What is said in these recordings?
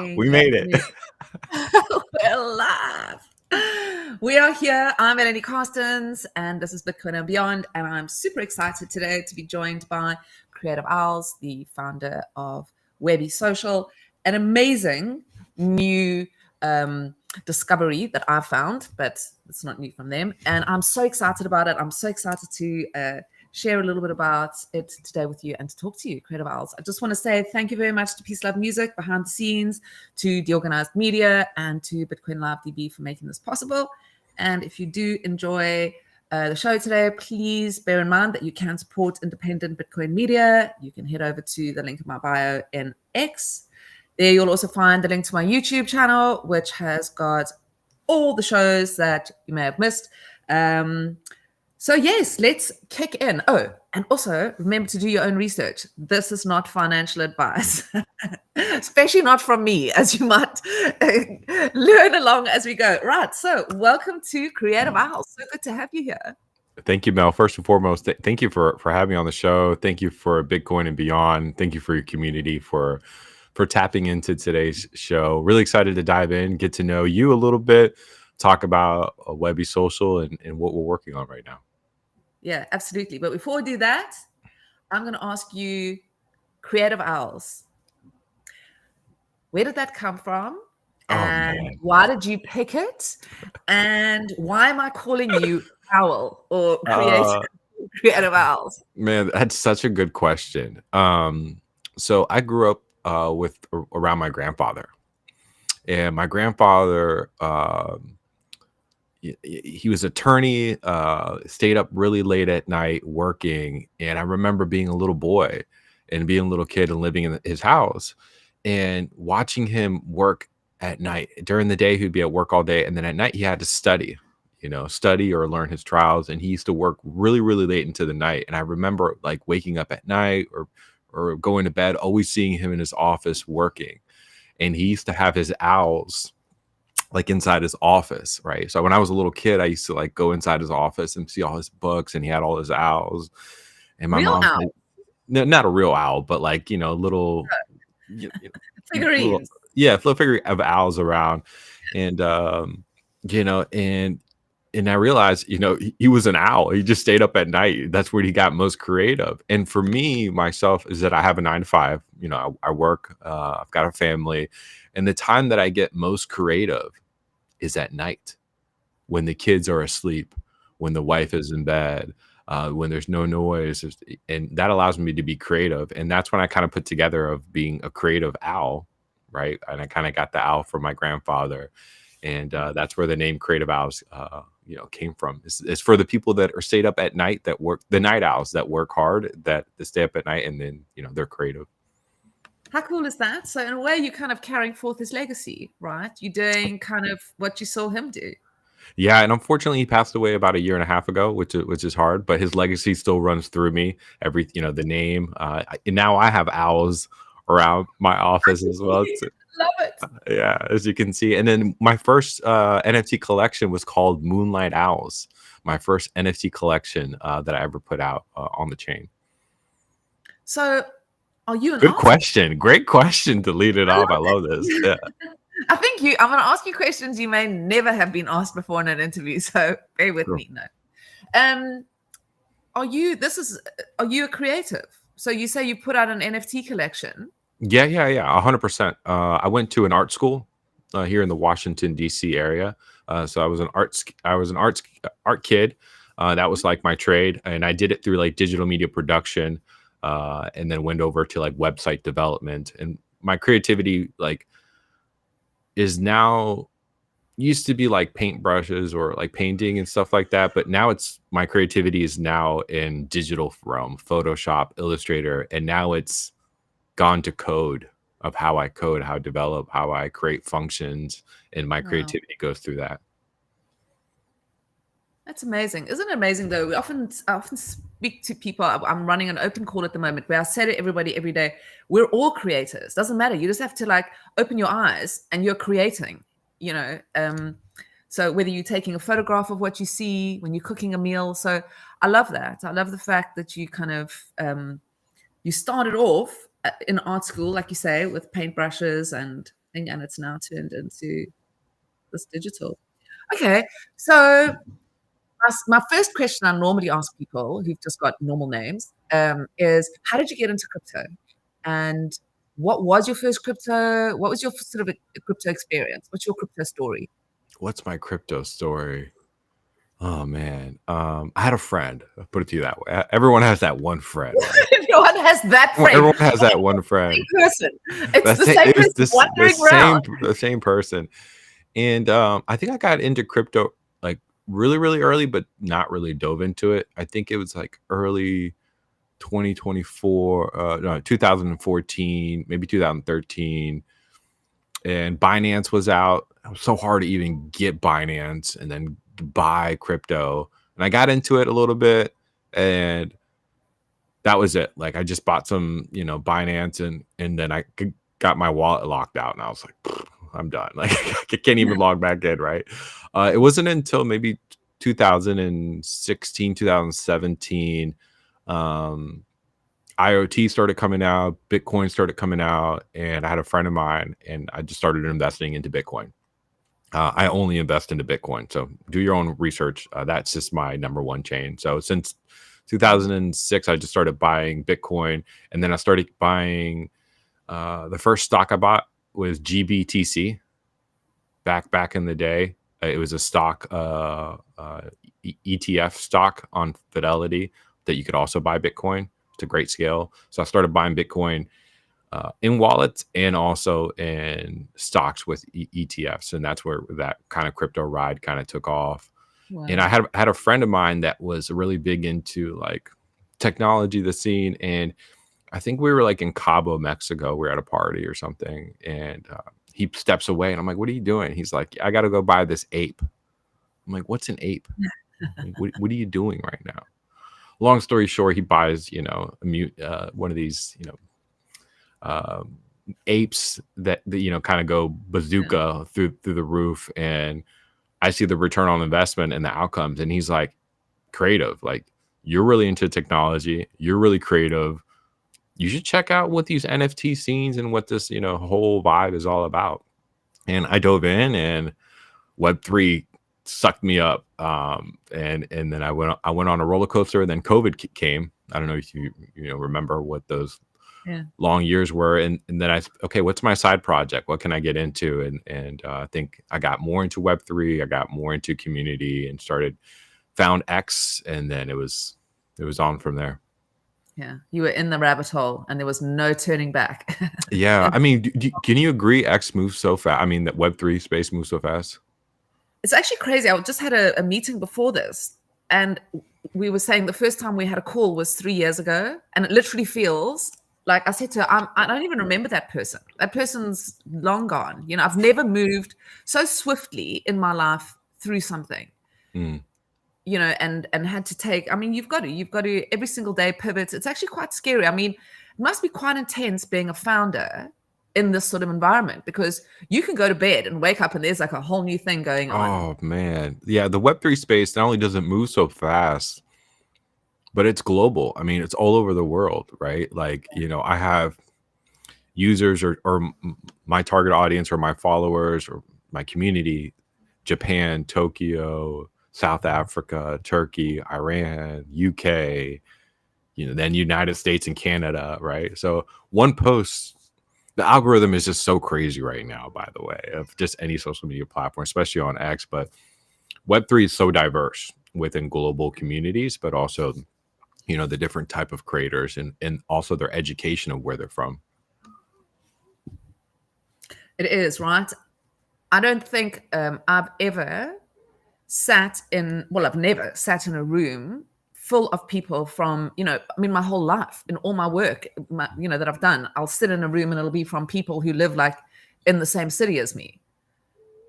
Yay. We made it. We're live. We are here. I'm Melanie Carstens, and this is Bitcoin and Beyond. And I'm super excited today to be joined by Creative Owls, the founder of Webbie Social, an amazing new discovery that I found, but it's not new from them. And I'm so excited about it. I'm so excited to share a little bit about it today with you and to talk to you, Creative Owls. I just want to say thank you very much to Peace Love Music behind the scenes, to The Organized Media, and to Bitcoin Live DB for making this possible. And if you do enjoy the show today, please bear in mind that you can support independent Bitcoin media. You can head over to the link in my bio in X. There you'll also find the link to my YouTube channel, which has got all the shows that you may have missed. So yes, let's kick in. Oh, and also remember to do your own research. This is not financial advice, especially not from me, as you might learn along as we go. Right, so welcome to Creative Owls. So good to have you here. Thank you, Mel. First and foremost, thank you for having me on the show. Thank you for Bitcoin and Beyond. Thank you for your community for tapping into today's show. Really excited to dive in, get to know you a little bit, talk about Webbie Social and what we're working on right now. Yeah, absolutely. But before we do that, I'm going to ask you, Creative Owls, where did that come from? And why did you pick it? And why am I calling you Owl or Creative Owls? Man, that's such a good question. So I grew up around my grandfather, and my grandfather, he was an attorney, stayed up really late at night working. And I remember being a little boy and being a little kid and living in his house and watching him work at night. During the day, he'd be at work all day. And then at night, he had to study or learn his trials. And he used to work really, really late into the night. And I remember like waking up at night or going to bed, always seeing him in his office working. And he used to have his owls like inside his office, right? So when I was a little kid, I used to like go inside his office and see all his books, and he had all his owls. And my mom, not a real owl, but like, little figurines. Little figure of owls around. And and I realized, he was an owl. He just stayed up at night. That's where he got most creative. And for me, myself, is that I have a 9-to-5. I work, I've got a family. And the time that I get most creative is at night, when the kids are asleep, when the wife is in bed, when there's no noise. And that allows me to be creative. And that's when I kind of put together of being a creative owl, right? And I kind of got the owl from my grandfather. And that's where the name Creative Owls came from. It's for the people that are stayed up at night, that work, the night owls that work hard, that stay up at night, and then they're creative. How cool is that? So in a way, you're kind of carrying forth his legacy, right? You're doing kind of what you saw him do. Yeah, and unfortunately, he passed away about 1.5 years ago, which is hard. But his legacy still runs through me. The name. And now I have owls around my office as well. Love it. Yeah, as you can see. And then my first NFT collection was called Moonlight Owls. My first NFT collection that I ever put out on the chain. So are you an Good question. Great question to lead it off. I love this. Yeah. I think I'm going to ask you questions you may never have been asked before in an interview. So bear with me. No. Are you a creative? So you say you put out an NFT collection. Yeah, 100%. I went to an art school here in the Washington D.C. area. So I was an art kid. That was like my trade, and I did it through like digital media production, and then went over to like website development. And my creativity is now used to be like paintbrushes or like painting and stuff like that, but now my creativity is now in digital realm, Photoshop, Illustrator, and now it's gone to code, of how I code, how I develop, how I create functions, and my creativity goes through that. That's amazing. Isn't it amazing though? I often speak to people. I'm running an open call at the moment where I say to everybody every day, we're all creators. Doesn't matter. You just have to like open your eyes and you're creating, so whether you're taking a photograph of what you see when you're cooking a meal. So I love that. I love the fact that you kind of, you started off in art school, like you say, with paintbrushes and thing, and it's now turned into this digital. Okay, so my first question I normally ask people who've just got normal names is, how did you get into crypto? And what was your first crypto? What was your sort of a crypto experience? What's your crypto story? What's my crypto story? Oh man, I had a friend. I'll put it to you that way. Everyone has that one friend, right? Everyone has that friend. Everyone has that one Same friend. person. It's That's the it. same It was person wandering around. the same person. And I think I got into crypto like really, really early, but not really dove into it. I think it was like early 2024, no, 2014, maybe 2013. And Binance was out. It was so hard to even get Binance and then buy crypto. And I got into it a little bit, and that was it. Like I just bought some, Binance, and then got my wallet locked out, and I was like, I'm done. Like I can't even log back in, right? It wasn't until maybe 2016, 2017, IoT started coming out, Bitcoin started coming out, and I had a friend of mine, and I just started investing into Bitcoin. I only invest into Bitcoin, so do your own research. That's just my number one chain. So since 2006, I just started buying Bitcoin, and then I started buying. The first stock I bought was GBTC. Back in the day, it was a stock, ETF stock on Fidelity that you could also buy Bitcoin to great scale. So I started buying Bitcoin in wallets and also in stocks with ETFs, and that's where that kind of crypto ride kind of took off. Wow. And I had a friend of mine that was really big into like technology, the scene, and I think we were like in Cabo, Mexico. We were at a party or something, and he steps away, and I'm like, "What are you doing?" He's like, "I got to go buy this ape." I'm like, "What's an ape? Like, what are you doing right now?" Long story short, he buys, one of these, apes that kind of go bazooka through the roof, and I see the return on investment and the outcomes, and he's like, "Creative, like you're really into technology, you're really creative. You should check out what these NFT scenes and what this whole vibe is all about." And I dove in, and Web3 sucked me up, and then I went on a roller coaster, and then COVID came. I don't know if you remember what those long years were, and then okay, what's my side project? What can I get into? And I think I got more into Web3. I got more into community and found X, and then it was on from there. Yeah, you were in the rabbit hole, and there was no turning back. Yeah, I mean, can you agree X moves so fast? I mean, that Web3 space moves so fast. It's actually crazy. I just had a meeting before this, and we were saying the first time we had a call was 3 years ago, and it literally feels like I said to her, I don't even remember that person. That person's long gone. I've never moved so swiftly in my life through something. And had to take, I mean, you've got to every single day pivot. It's actually quite scary. I mean, it must be quite intense being a founder in this sort of environment, because you can go to bed and wake up and there's like a whole new thing going on. Oh man. Yeah, the Web3 space not only doesn't move so fast, but it's global. I mean, it's all over the world, right? Like, I have users or my target audience or my followers or my community, Japan, Tokyo, South Africa, Turkey, Iran, UK, then United States and Canada, right? So one post, the algorithm is just so crazy right now, by the way, of just any social media platform, especially on X. But Web3 is so diverse within global communities, but also, the different type of creators and also their education of where they're from. It is, right? I don't think I've ever I've never sat in a room full of people from, my whole life, in all my work, that I've done. I'll sit in a room and it'll be from people who live like in the same city as me,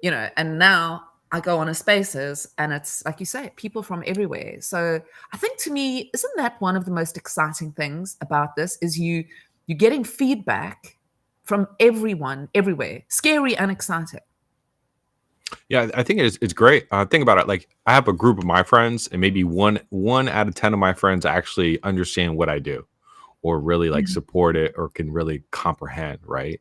and now I go on a spaces and it's like you say, people from everywhere. So I think, to me, isn't that one of the most exciting things about this is you're getting feedback from everyone, everywhere, scary and exciting. Yeah, I think it's great. Think about it. Like I have a group of my friends, and maybe one out of 10 of my friends actually understand what I do, or really like support it, or can really comprehend. Right.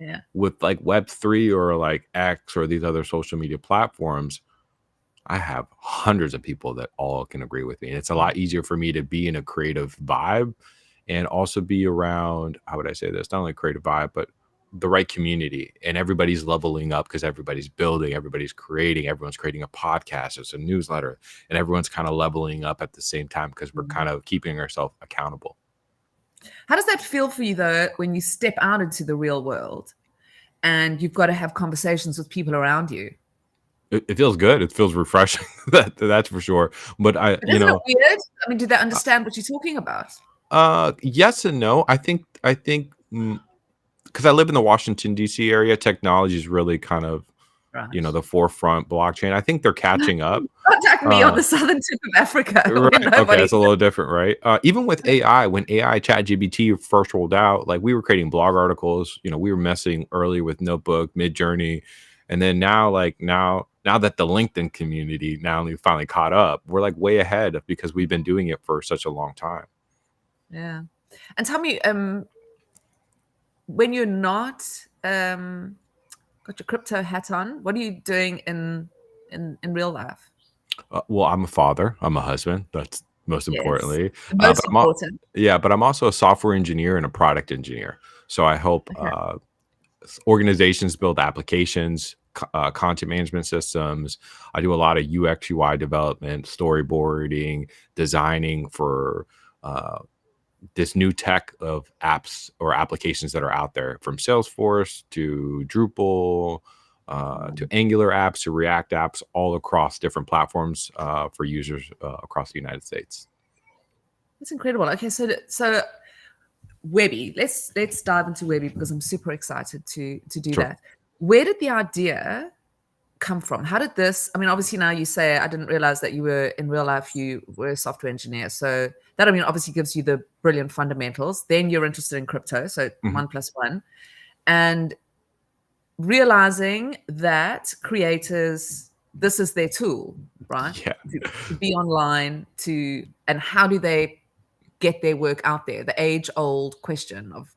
Yeah. With like Web3 or like X or these other social media platforms, I have hundreds of people that all can agree with me. And it's a lot easier for me to be in a creative vibe and also be around, how would I say this? Not only creative vibe, but the right community. And everybody's leveling up because everybody's building, everybody's creating, everyone's creating a podcast, it's a newsletter, and everyone's kind of leveling up at the same time because we're kind of keeping ourselves accountable. How does that feel for you, though, when you step out into the real world and you've got to have conversations with people around you? It feels good. It feels refreshing. That's for sure. But But isn't it weird? I mean, do they understand what you're talking about? yes and no. I think because I live in the Washington D.C. area, technology is really kind of Right. the forefront blockchain. I think they're catching up. Contact me on Uh, the southern tip of Africa when right. Okay, nobody. it's a little different, right? Even with AI, when AI ChatGPT first rolled out, like we were creating blog articles. We were messing earlier with Notebook, Midjourney, and then now, like now that the LinkedIn community now only finally caught up, we're like way ahead because we've been doing it for such a long time. Yeah. And tell me, when you're not got your crypto hat on, what are you doing in real life? Well, I'm a father. I'm a husband. That's most Yes. importantly. The most But important. yeah, but I'm also a software engineer and a product engineer. So I help Okay. organizations build applications, content management systems. I do a lot of UX UI development, storyboarding, designing for this new tech of apps or applications that are out there, from Salesforce to Drupal to Angular apps to React apps, all across different platforms for users across the United States. That's incredible. Okay, so Webbie, let's dive into Webbie because I'm super excited to do Sure. that. Where did the idea come from? How did this? I mean, obviously now you say I didn't realize that you were in real life. You were a software engineer, so that, I mean, obviously gives you the brilliant fundamentals. Then you're interested in crypto, so Mhm. 1+1, and realizing that creators, this is their tool, right? Yeah. To be online, and how do they get their work out there? The age-old question of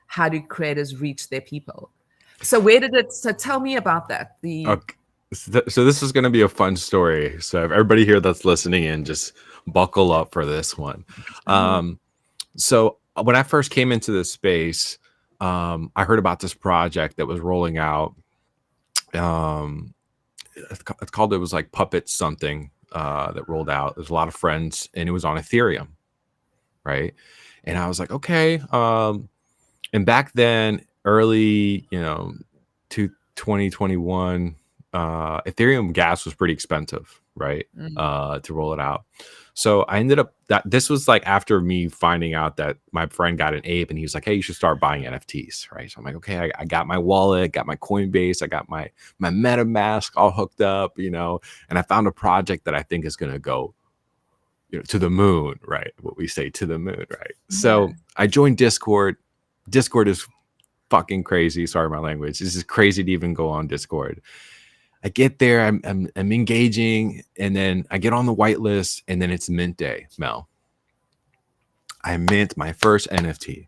how do creators reach their people? So where did it? So tell me about that. Okay. So this is going to be a fun story. So if everybody here that's listening in, just buckle up for this one. Um, so when I first came into this space, I heard about this project that was rolling out. Um, it's called, it was like Puppet something that rolled out. There's a lot of friends, and it was on Ethereum, right? And I was like, okay. And back then, early, to 2021, Ethereum gas was pretty expensive, right? Mm, To roll it out. So I ended up, that this was like after me finding out that my friend got an ape, and he was like, hey, you should start buying NFTs, right? So I'm like, okay, I got my wallet, got my Coinbase, I got my MetaMask all hooked up, and I found a project that I think is going to go, to the moon, right? What we say, to the moon, right? yeah. So I joined Discord. Discord is fucking crazy. Sorry, my language. This is crazy to even go on Discord. I get there, I'm engaging, and then I get on the whitelist, and then it's mint day, Mel. I mint my first NFT.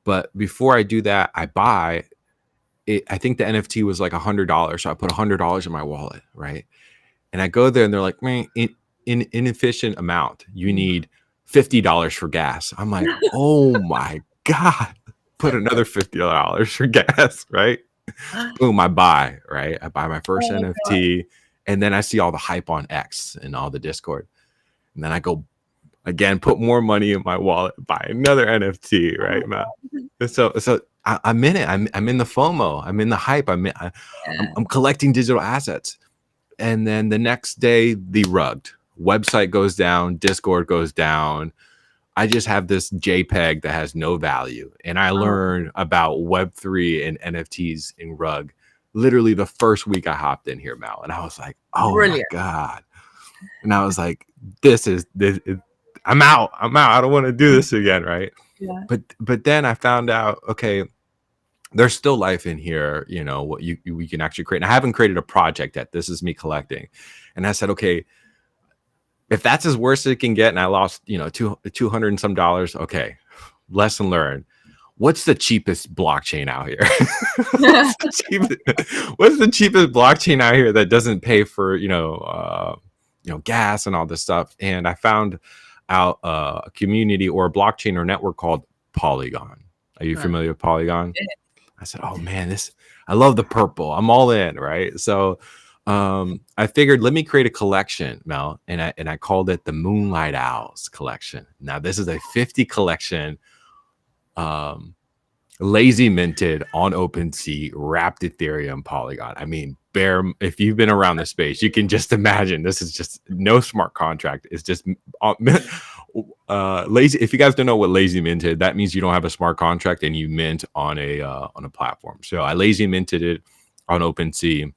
But before I do that, I buy it. I think the NFT was like $100. So I put $100 in my wallet, right? And I go there, and they're like, man, inefficient amount. You Mm. need $50 for gas. I'm like, oh my God. Put another $50 for gas, right? Boom, I buy, right? I buy my first Oh God. NFT, and then I see all the hype on X and all the Discord. And then I go again, put more money in my wallet, buy another NFT, Oh my right, man? God. So I'm in it. I'm in the FOMO. I'm in the hype. Yeah. I'm collecting digital assets. And then the next day, the rugged website goes down, Discord goes down. I just have this JPEG that has no value. And I Oh, learned about Web3 and NFTs in Rug literally the first week I hopped in here, Mal. And I was like, oh my brilliant. God. And I was like, I'm out. I'm out. I don't want to do this again. Right. Yeah. But then I found out, okay, there's still life in here, what we can actually create. And I haven't created a project yet. This is me collecting. And I said, okay, if that's as worst as it can get, and I lost, 200 and some dollars, okay, lesson learned. what's the cheapest blockchain out here? What's the cheapest blockchain out here that doesn't pay for gas and all this stuff? And I found out a community or a blockchain or network called Polygon. Are you familiar with Polygon? Yeah. I said, oh man, I love the purple. I'm all in, right? So I figured, let me create a collection, Mel, and I called it the Moonlight Owls collection. Now this is a 50 collection, lazy minted on OpenSea, wrapped Ethereum, Polygon. I mean, if you've been around the space, you can just imagine this is just no smart contract. It's just lazy. If you guys don't know what lazy minted, that means you don't have a smart contract and you mint on a platform. So I lazy minted it on OpenSea,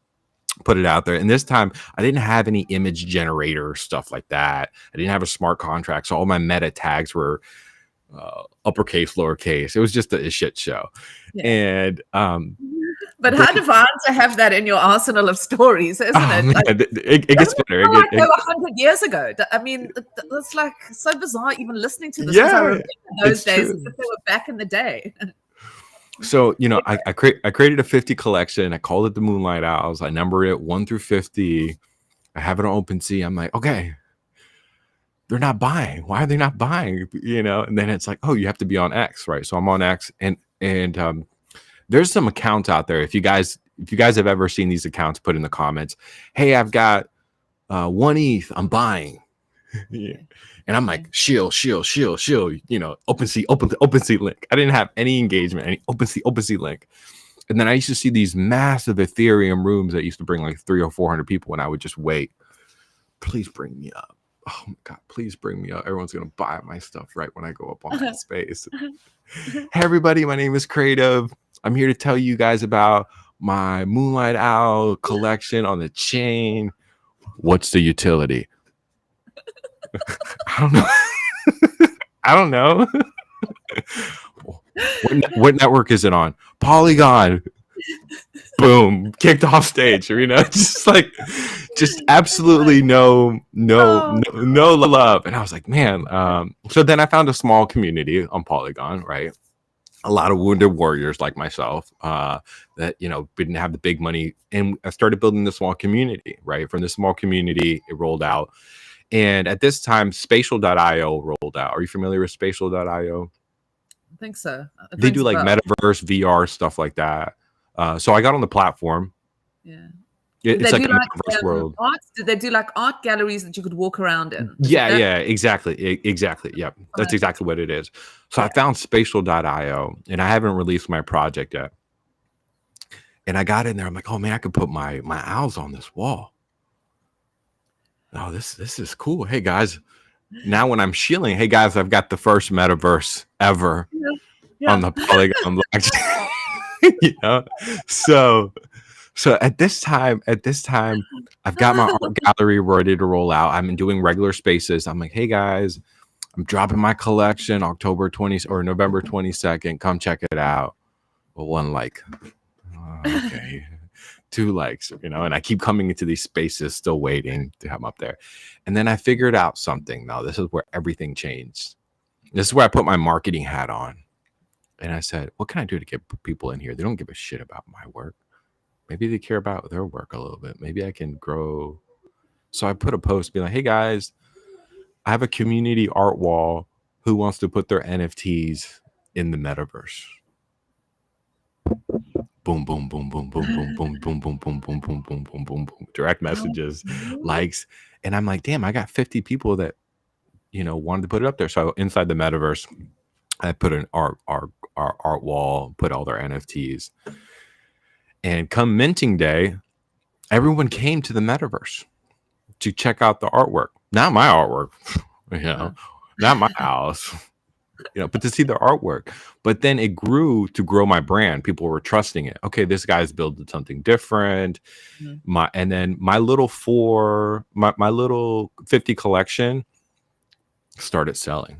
put it out there. And this time I didn't have any image generator stuff like that. I didn't have a smart contract. So all my meta tags were uppercase, lowercase. It was just a shit show. Yeah. And but how divine to have that in your arsenal of stories, isn't it? Like, it gets better. Like they were 100 years ago. I mean, it's like so bizarre even listening to this. Yeah, I remember those days as if they were back in the day. So, I created a 50 collection. I called it the Moonlight Owls. I numbered it 1 through 50. I have it on OpenSea. I'm like, okay, they're not buying. Why are they not buying? And then it's like, oh, you have to be on X, right? So I'm on X, and there's some accounts out there. If you guys have ever seen these accounts, put in the comments, hey, I've got 1 ETH, I'm buying. Yeah. And I'm like, shill, OpenSea link. I didn't have any engagement, any OpenSea link. And then I used to see these massive Ethereum rooms that used to bring like 300 or 400 people, and I would just wait. Please bring me up. Oh my God, please bring me up. Everyone's going to buy my stuff right when I go up on that space. Hey, everybody, my name is Creative. I'm here to tell you guys about my Moonlight Owl collection on the chain. What's the utility? I don't know. What network is it on? Polygon. Boom, kicked off stage. Just absolutely no love. And I was like, man. So then I found a small community on Polygon, right? A lot of wounded warriors like myself that didn't have the big money, and I started building the small community. Right, from the small community, it rolled out. And at this time, Spatial.io rolled out. Are you familiar with Spatial.io? I think so. They do like metaverse, VR, stuff like that. So I got on the platform. Yeah. It's like a metaverse world. Did they do like art galleries that you could walk around in? Yeah, exactly. Yep. That's exactly what it is. So I found Spatial.io, and I haven't released my project yet. And I got in there. I'm like, oh man, I could put my owls on this wall. Oh, this is cool. Hey guys, now when I'm shilling, hey guys, I've got the first metaverse ever on the Polygon blockchain. So at this time, I've got my art gallery ready to roll out. I'm doing regular spaces. I'm like, hey guys, I'm dropping my collection November 22nd. Come check it out. Well, 1 like, okay. 2 likes, and I keep coming into these spaces, still waiting to have them up there. And then I figured out something. Now, this is where everything changed. This is where I put my marketing hat on. And I said, what can I do to get people in here? They don't give a shit about my work. Maybe they care about their work a little bit. Maybe I can grow. So I put a post being like, hey guys, I have a community art wall. Who wants to put their NFTs in the metaverse? Boom, boom, boom, boom, boom, boom, boom, boom, boom, boom, boom, boom, boom, boom, boom, boom. Direct messages, likes. And I'm like, damn, I got 50 people that, wanted to put it up there. So inside the metaverse, I put an art wall, put all their NFTs. And come minting day, everyone came to the metaverse to check out the artwork. Not my artwork, not my house. But to see the artwork. But then it grew to grow my brand. People were trusting it. Okay, this guy's building something different. And then my little 50 collection started selling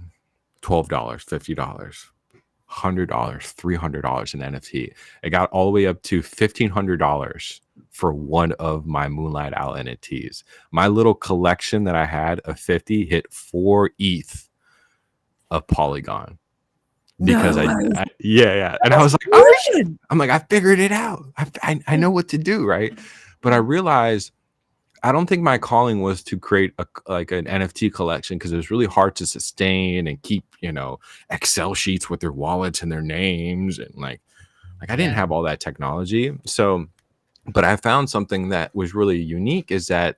$12, $50, $100, $300 in NFT. It got all the way up to $1,500 for one of my Moonlight Owl NFTs. My little collection that I had of 50 hit 4 ETH of Polygon because No way. yeah. And I That's was like, oh, brilliant. I'm like, I figured it out. I know what to do, right? But I realized I don't think my calling was to create like an NFT collection because it was really hard to sustain and keep, Excel sheets with their wallets and their names and like I didn't Yeah. have all that technology. So, but I found something that was really unique is that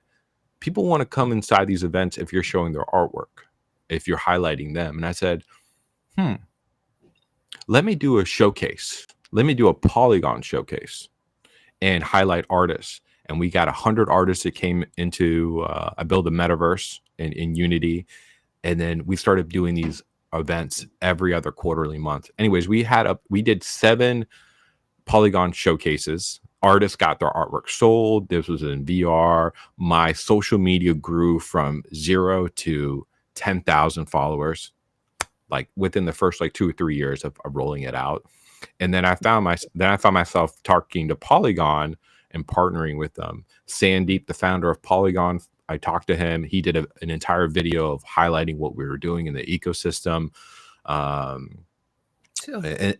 people want to come inside these events if you're showing their artwork, if you're highlighting them. And I said, hmm, let me do a showcase. Let me do a Polygon showcase and highlight artists. And we got 100 artists that came into, I built a metaverse in Unity. And then we started doing these events every other quarterly month. Anyways, we did 7 Polygon showcases. Artists got their artwork sold. This was in VR. My social media grew from 0 to 10,000 followers, like within the first like 2 or 3 years of rolling it out. And then I found myself talking to Polygon and partnering with them. Sandeep, the founder of Polygon, I talked to him. He did an entire video of highlighting what we were doing in the ecosystem. Sure. And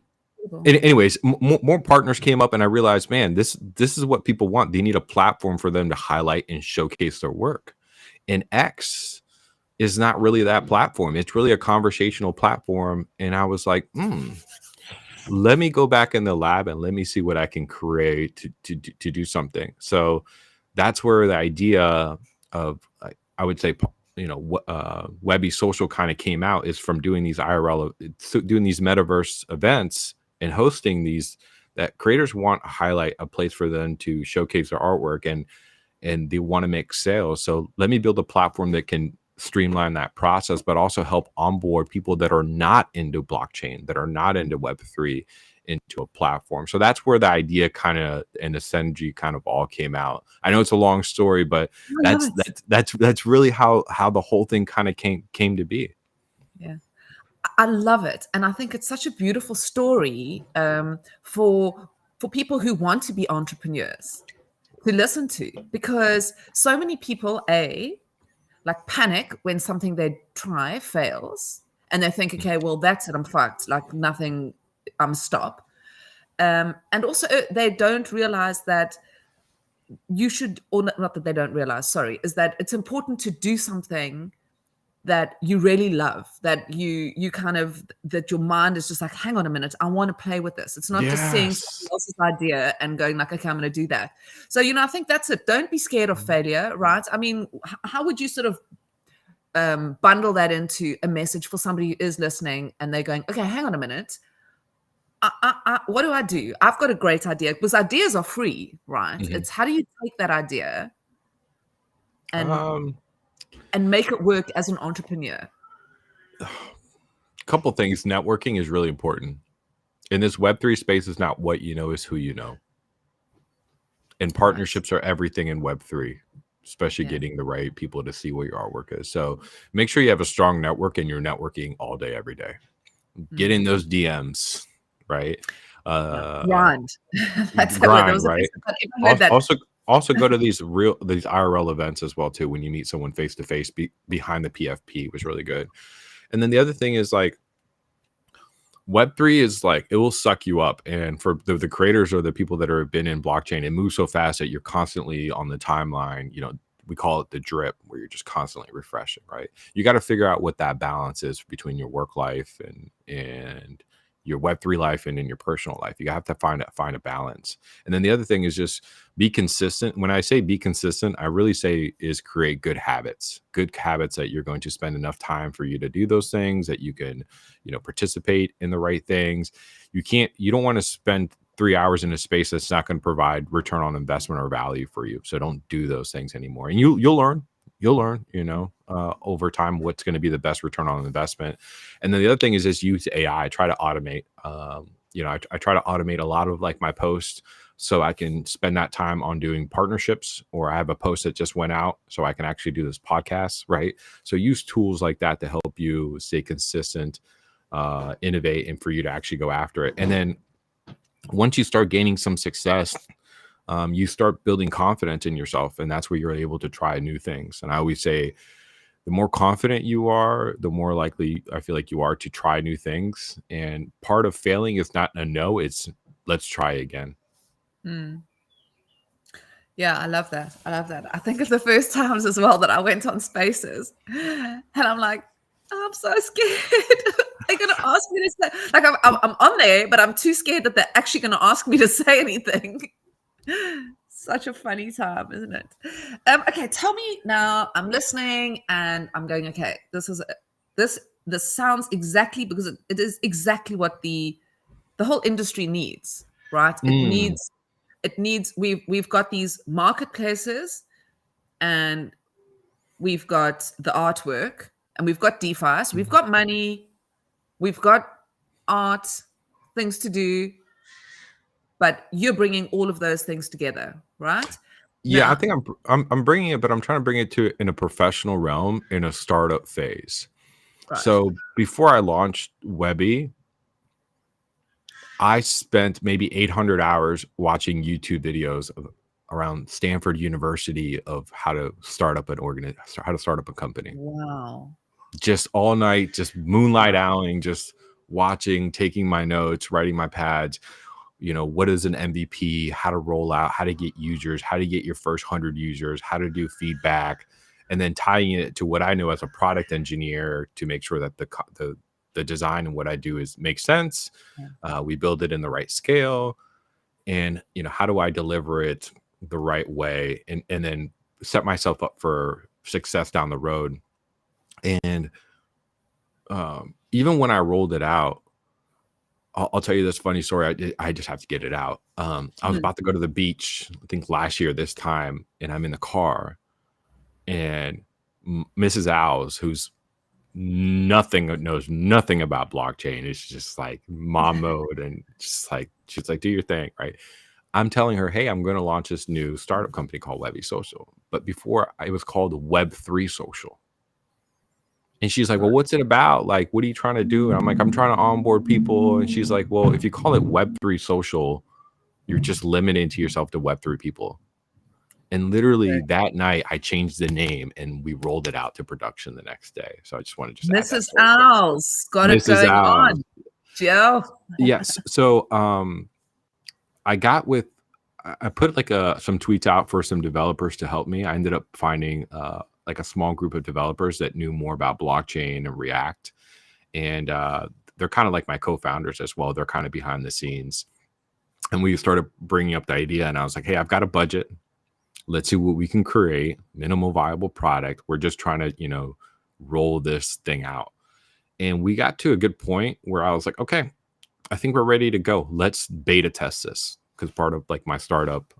anyways, more partners came up, and I realized, man, this is what people want. They need a platform for them to highlight and showcase their work. And X is not really that platform. It's really a conversational platform. And I was like, let me go back in the lab and let me see what I can create to do something. So that's where the idea of, I would say, Webbie Social kind of came out, is from doing these doing these metaverse events and hosting these, that creators want to highlight a place for them to showcase their artwork, and they want to make sales. So let me build a platform that can streamline that process, but also help onboard people that are not into blockchain, that are not into Web3 into a platform. So that's where the idea kind of and the synergy kind of all came out. I know it's a long story, but I love it. that's really how the whole thing kind of came to be. Yeah. I love it, and I think it's such a beautiful story for people who want to be entrepreneurs to listen to, because so many people like panic when something they try fails, and they think, okay, well, that's it, I'm fucked, like nothing, I'm stop. And also they don't realize that you should, or not that they don't realize, sorry, is that it's important to do something that you really love, that you kind of, that your mind is just like, hang on a minute, I want to play with this. It's not just seeing Yes. somebody else's idea and going like, okay, I'm going to do that. So, I think that's it. Don't be scared of failure, right? I mean, how would you sort of bundle that into a message for somebody who is listening and they're going, okay, hang on a minute, what do I do? I've got a great idea, because ideas are free, right? Mm-hmm. It's how do you take that idea and Um, make it work as an entrepreneur? couple things. Networking is really important in this Web3 space. Is not what you know, is who you know. And partnerships are everything in Web3, especially getting the right people to see what your artwork is. So make sure you have a strong network and you're networking all day, every day. Get in those DMs, right? Grind. That's Grind, right? that. Also go to these IRL events as well too. When you meet someone face to face, behind the PFP was really good. And then the other thing is, like, Web3 is like, it will suck you up. And for the creators or the people that have been in blockchain, it moves so fast that you're constantly on the timeline. We call it the drip, where you're just constantly refreshing, right? You got to figure out what that balance is between your work life and your Web3 life and in your personal life. You have to find a balance. And then the other thing is just be consistent. When I say be consistent, I really say is create good habits that you're going to spend enough time for you to do those things, that you can, participate in the right things. You don't want to spend 3 hours in a space that's not going to provide return on investment or value for you. So don't do those things anymore. And you'll learn, over time, what's going to be the best return on investment. And then the other thing is just use AI. Try to automate. I try to automate a lot of like my posts, so I can spend that time on doing partnerships, or I have a post that just went out, so I can actually do this podcast, right? So use tools like that to help you stay consistent, innovate, and for you to actually go after it. And then once you start gaining some success, you start building confidence in yourself, and that's where you're able to try new things. And I always say, the more confident you are, the more likely I feel like you are to try new things. And part of failing is not a no, it's let's try again. Mm. Yeah, I love that. I love that. I think of the first times as well that I went on Spaces, and I'm like, "Oh, I'm so scared. They're gonna ask me to say, like, I'm on there, but I'm too scared that they're actually gonna ask me to say anything." Such a funny time, isn't it? Okay, tell me now. I'm listening and I'm going, okay, this this sounds exactly, because it is exactly what the whole industry needs, right? Mm, It needs, we've got these marketplaces, and we've got the artwork, and we've got DeFi, so we've got money, we've got art, things to do, but you're bringing all of those things together, right? yeah, I Now, think I'm bringing it, but I'm trying to bring it to in a professional realm in a startup phase. right. So before I launched Webbie, I spent maybe 800 hours watching YouTube videos around Stanford University of how to start up how to start up a company. Wow. Just all night, just moonlight Wow. owling, just watching, taking my notes, writing my pads. What is an MVP, how to roll out, how to get users, how to get your first 100 users, how to do feedback, and then tying it to what I know as a product engineer to make sure that the design and what I do makes sense. Yeah. We build it in the right scale, and how do I deliver it the right way, and then set myself up for success down the road. And even when I rolled it out, I'll tell you this funny story. I just have to get it out. I was Mm. about to go to the beach, I think last year this time, and I'm in the car, and Mrs. Owls, who's knows nothing about blockchain, it's just like mom mode, and just like she's like, do your thing, right? I'm telling her, hey, I'm going to launch this new startup company called Webbie Social, but before it was called Web3 Social. And she's like, well, Right. what's it about? Like, what are you trying to do? And I'm like, I'm trying to onboard people. And she's like, well, if you call it Web3 Social, you're just limiting to yourself to Web3 people. And literally that night, I changed the name and we rolled it out to production the next day. So I just want to just add that Mrs. story there. Owls got it Mrs. going on. Al. Joe. Yes. So I got with I put like some tweets out for some developers to help me. I ended up finding like a small group of developers that knew more about blockchain and React, and they're kind of like my co-founders as well. They're kind of behind the scenes, and we started bringing up the idea. And I was like, "Hey, I've got a budget. Let's see what we can create. Minimal viable product. We're just trying to, roll this thing out." And we got to a good point where I was like, "Okay, I think we're ready to go. Let's beta test this." Because part of like my startup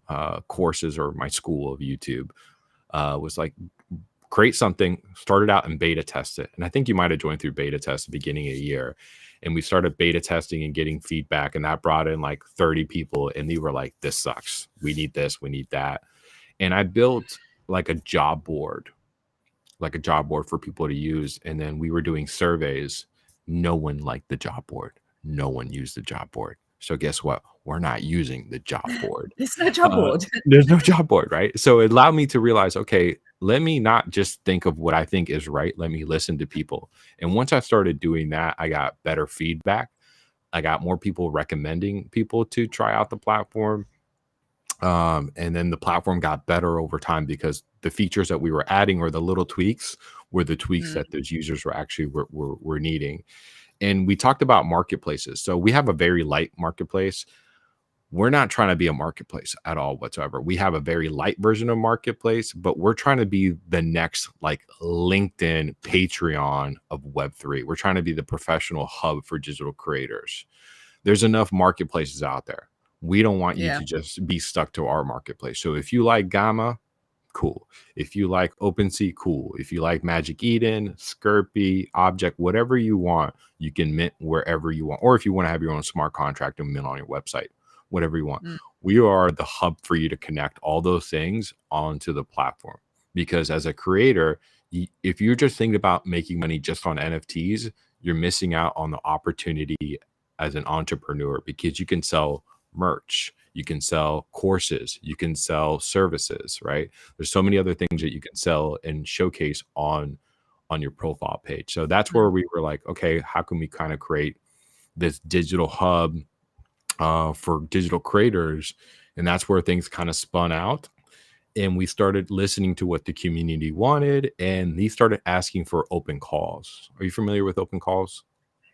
courses or my school of YouTube was like, create something, start it out and beta test it. And I think you might have joined through beta test at the beginning of the year. And we started beta testing and getting feedback. And that brought in like 30 people. And they were like, this sucks. We need this. We need that. And I built like a job board for people to use. And then we were doing surveys. No one liked the job board. No one used the job board. So guess what? We're not using the job board. There's no job board. There's no job board, right? So it allowed me to realize, okay, let me not just think of what I think is right. Let me listen to people. And once I started doing that, I got better feedback. I got more people recommending people to try out the platform. And then the platform got better over time because the features that we were adding or the little tweaks were the tweaks Mm. that those users were actually were needing. And we talked about marketplaces. So we have a very light marketplace. We're not trying to be a marketplace at all whatsoever. We have a very light version of marketplace, but we're trying to be the next like LinkedIn, Patreon of Web3. We're trying to be the professional hub for digital creators. There's enough marketplaces out there. We don't want you Yeah. to just be stuck to our marketplace. So if you like Gamma, cool. If you like OpenSea, cool. If you like Magic Eden, Skirpy, Object, whatever you want, you can mint wherever you want. Or if you want to have your own smart contract and mint on your website, whatever you want. Mm. We are the hub for you to connect all those things onto the platform. Because as a creator, if you're just thinking about making money just on NFTs, you're missing out on the opportunity as an entrepreneur because you can sell merch, you can sell courses, you can sell services, right? There's so many other things that you can sell and showcase on your profile page. So that's where we were like, okay, how can we kind of create this digital hub for digital creators? And that's where things kind of spun out. And we started listening to what the community wanted, and they started asking for open calls. Are you familiar with open calls?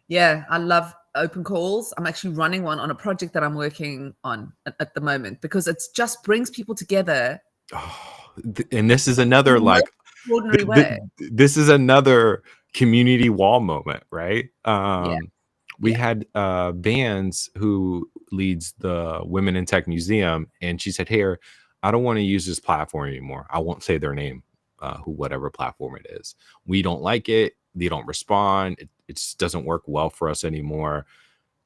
Yeah, I love open calls. I'm actually running one on a project that I'm working on at the moment because it just brings people together Oh, and this is in another the most like extraordinary way. this is another community wall moment, right? Yeah, We yeah, had Vans who leads the Women in Tech Museum, and she said, "Here, I don't want to use this platform anymore. I won't say their name, who whatever platform it is. We don't like it. They don't respond. It just doesn't work well for us anymore.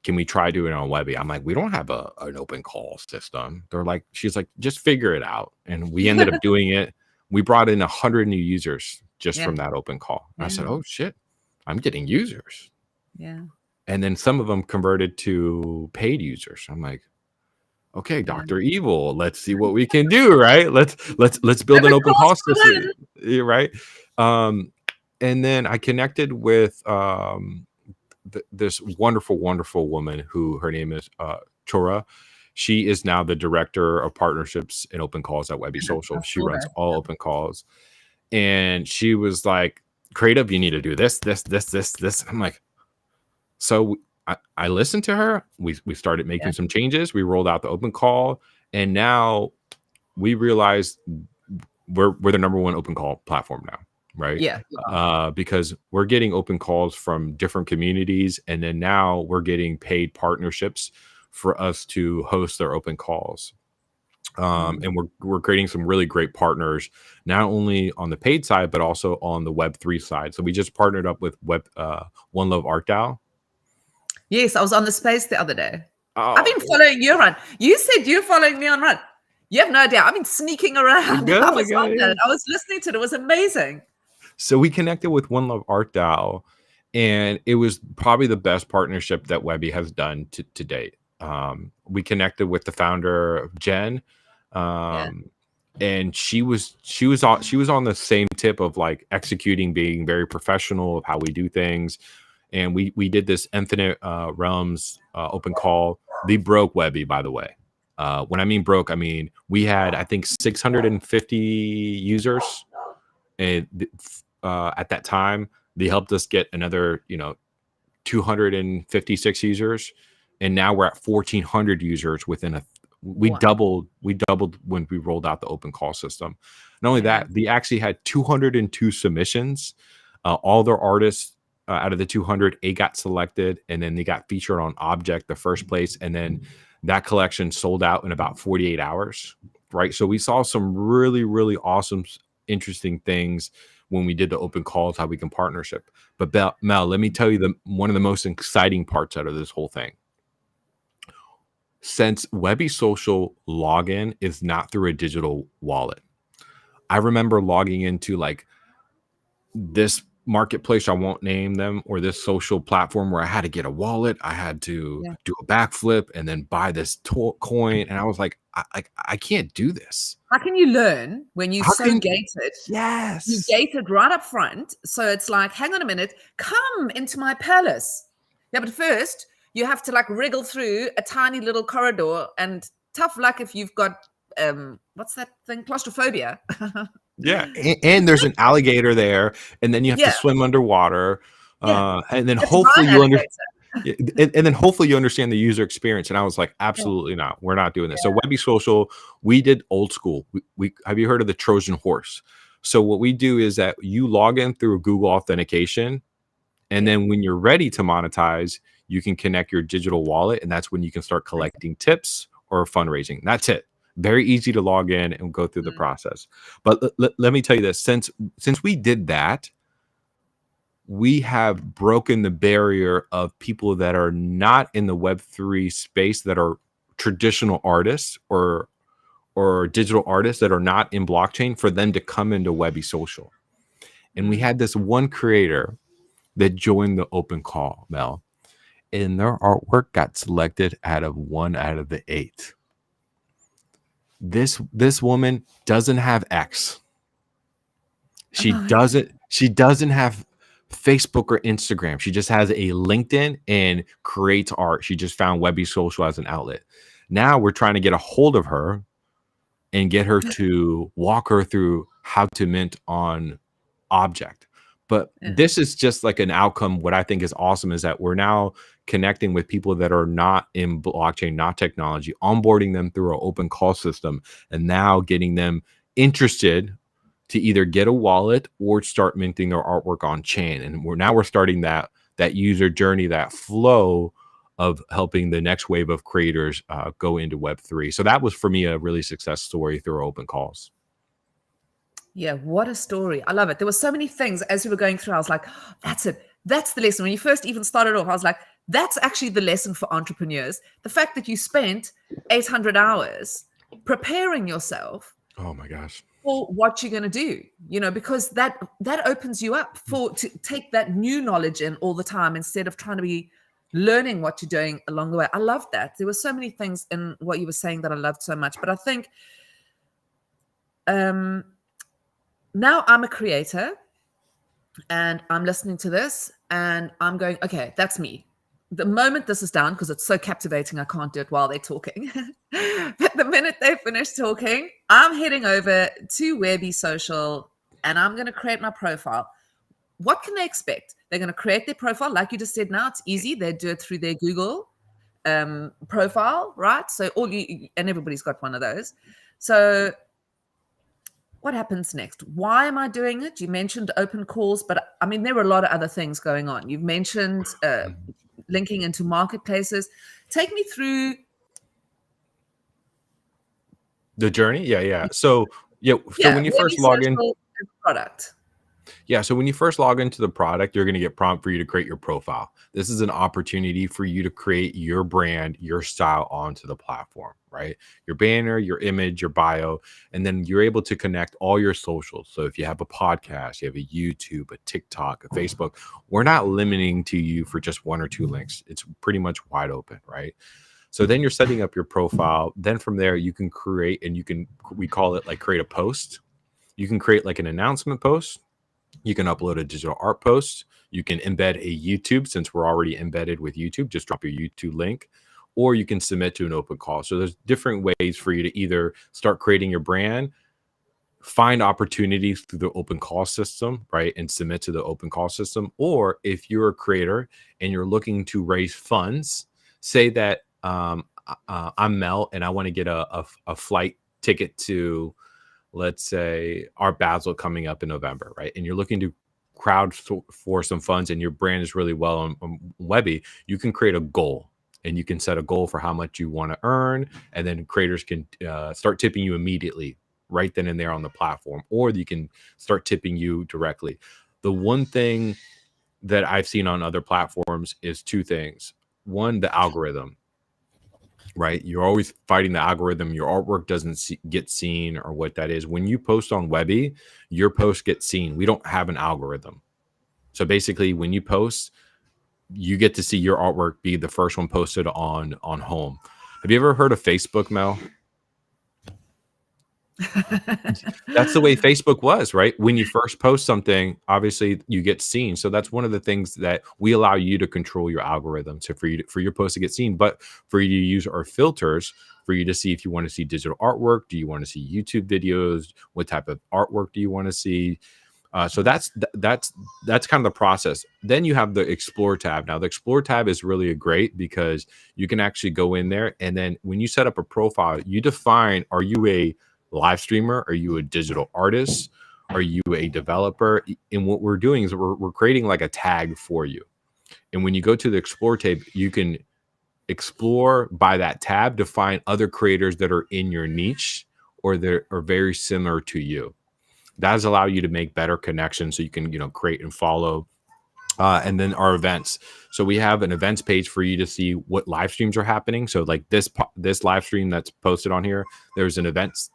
Can we try doing it on Webbie?" I'm like, "We don't have an open call system." They're like, she's like, "Just figure it out." And we ended up doing it. We brought in 100 new users just yeah, from that open call. I said, yeah, "Oh shit, I'm getting users." yeah, And then some of them converted to paid users. I'm like, "Okay, yeah. Dr. Evil, let's see what we can do, right? Let's build an Open open calls call for the system." win. Yeah, right? Um, and then I connected with this wonderful, wonderful woman who her name is Chora. She is now the director of partnerships and open calls at Webbie I Social. She saw runs that. all open calls. And she was like, "Creative, you need to do this." I'm like, so I listened to her. We started Yeah, making some changes. We rolled out the open call. And now we realized we're the number one open call platform now, right? yeah, you are. Because we're getting open calls from different communities, and then now we're getting paid partnerships for us to host their open calls. Mm. And we're creating some really great partners, not only on the paid side but also on the Web3 side. So we just partnered up with One Love Art DAO. Yes, I was on the space the other day. I've Oh, been following you around. You said you're following me on Run. You have no idea. I've been sneaking around. I good, was on good, yeah. that. I was listening to it. It was amazing. So we connected with One Love Art DAO, and it was probably the best partnership that Webbie has done to date. We connected with the founder Jen, Yeah, um, and she was on the same tip of like executing, being very professional of how we do things. And we did this Infinite Realms open call. They broke Webbie, by the way. When I mean broke, I mean we had I think 650 users, and at that time they helped us get another 256 users, and now we're at 1400 users within we wow. doubled when we rolled out the open call system. Not only Yeah, that, they actually had 202 submissions. All their artists, out of the 200, eight got selected, and then they got featured on Object, the first place, and then that collection sold out in about 48 hours, right? So we saw some really, really awesome, interesting things when we did the open calls, how we can partnership. But Mel, let me tell you one of the most exciting parts out of this whole thing. Since Webbie Social login is not through a digital wallet, I remember logging into like this marketplace, I won't name them, or this social platform where I had to get a wallet, I had to yeah. do a backflip and then buy this coin, and I was like, I can't do this. How can you learn when you're How so can gated? You Yes. gated right up front. So it's like, hang on a minute, come into my palace. Yeah, but first you have to like wriggle through a tiny little corridor, and tough luck if you've got what's that thing? Claustrophobia. Yeah, and there's an alligator there, and then you have to Yeah, swim underwater, yeah. and then It's a hopefully giant you under alligator. yeah, and then hopefully you understand the user experience. And I was like, Yeah, absolutely not. We're not doing this. So Webbie Social, we did old school. We have you heard of the Trojan horse? So what we do is that you log in through Google authentication, and yeah. then when you're ready to monetize, you can connect your digital wallet, and that's when you can start Amazing. collecting tips or fundraising. That's it. Very easy to log in and go through the Mm. process. But let me tell you this: since we did that, we have broken the barrier of people that are not in the Web3 space, that are traditional artists or digital artists that are not in blockchain, for them to come into Webbie Social. And we Mm. had this one creator that joined the open call, Mel, and their artwork got selected out of 1 out of the 8. This woman doesn't have X. She Oh, doesn't She doesn't have Facebook or Instagram. She just has a LinkedIn and creates art. She just found Webbie Social as an outlet. Now we're trying to get a hold of her and get her to walk her through how to mint on object. But Yeah. this is just like an outcome. What I think is awesome is that we're now connecting with people that are not in blockchain, not technology, onboarding them through our open call system, and now getting them interested to either get a wallet or start minting their artwork on chain. And we're starting that user journey, that flow of helping the next wave of creators go into Web3. So that was for me a really success story through our open calls. Yeah, what a story. I love it. There were so many things as we were going through. I was like, oh, that's it. That's the lesson. When you first even started off, I was like, that's actually the lesson for entrepreneurs. The fact that you spent 800 hours preparing yourself Oh my gosh. for what you're going to do, because that opens you up to take that new knowledge in all the time instead of trying to be learning what you're doing along the way. I love that. There were so many things in what you were saying that I loved so much. But I think now I'm a creator and I'm listening to this and I'm going, okay, that's me. The moment this is done, because it's so captivating, I can't do it while they're talking. But the minute they finish talking, I'm heading over to Webbie Social and I'm going to create my profile. What can they expect? They're going to create their profile. Like you just said, now it's easy. They do it through their Google profile, right? So and everybody's got one of those. So what happens next? Why am I doing it? You mentioned open calls, but I mean, there were a lot of other things going on. You've mentioned linking into marketplaces. Take me through the journey. Yeah. So when you first log in, product. Yeah. So when you first log into the product, you're going to get prompt for you to create your profile. This is an opportunity for you to create your brand, your style onto the platform, right? Your banner, your image, your bio, and then you're able to connect all your socials. So if you have a podcast, you have a YouTube, a TikTok, a Facebook, we're not limiting to you for just one or two links. It's pretty much wide open, right? So then you're setting up your profile. Then from there, you can create, and we call it like create a post. You can create like an announcement post. You can upload a digital art post. You can embed a YouTube, since we're already embedded with YouTube. Just drop your YouTube link, or you can submit to an open call. So there's different ways for you to either start creating your brand, find opportunities through the open call system, right, and submit to the open call system. Or if you're a creator and you're looking to raise funds, say that I'm Mel and I want to get a flight ticket to, let's say, Art Basel coming up in November, right? And you're looking to crowd for some funds and your brand is really well on Webbie, you can create a goal and you can set a goal for how much you want to earn. And then creators can start tipping you immediately right then and there on the platform, or you can start tipping you directly. The one thing that I've seen on other platforms is two things. One, the algorithm. Right, you're always fighting the algorithm. Your artwork doesn't get seen, or what that is. When you post on Webbie, your post gets seen. We don't have an algorithm. So basically, when you post, you get to see your artwork be the first one posted on home. Have you ever heard of Facebook, Mel? That's the way Facebook was, right? When you first post something, obviously you get seen. So that's one of the things that we allow you to control your algorithm. So for your post to get seen, but for you to use our filters for you to see if you want to see digital artwork, do you want to see YouTube videos, what type of artwork do you want to see? So that's kind of the process. Then you have the Explore tab. Now the Explore tab is really great because you can actually go in there, and then when you set up a profile, you define, are you a live streamer? Are you a digital artist? Are you a developer? And what we're doing is we're creating like a tag for you. And when you go to the Explore tab, you can explore by that tab to find other creators that are in your niche or that are very similar to you. That does allow you to make better connections so you can, create and follow. And then our events. So we have an events page for you to see what live streams are happening. So like this live stream that's posted on here, there's an events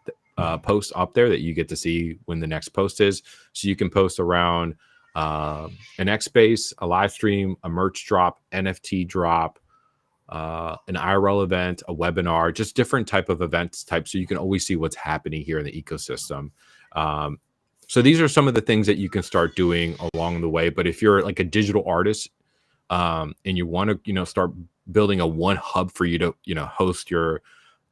post up there that you get to see when the next post is. So you can post around an X space, a live stream, a merch drop, NFT drop, an IRL event, a webinar, just different type of events type. So you can always see what's happening here in the ecosystem. So these are some of the things that you can start doing along the way. But if you're like a digital artist, and you want to, start building a one hub for you to, host your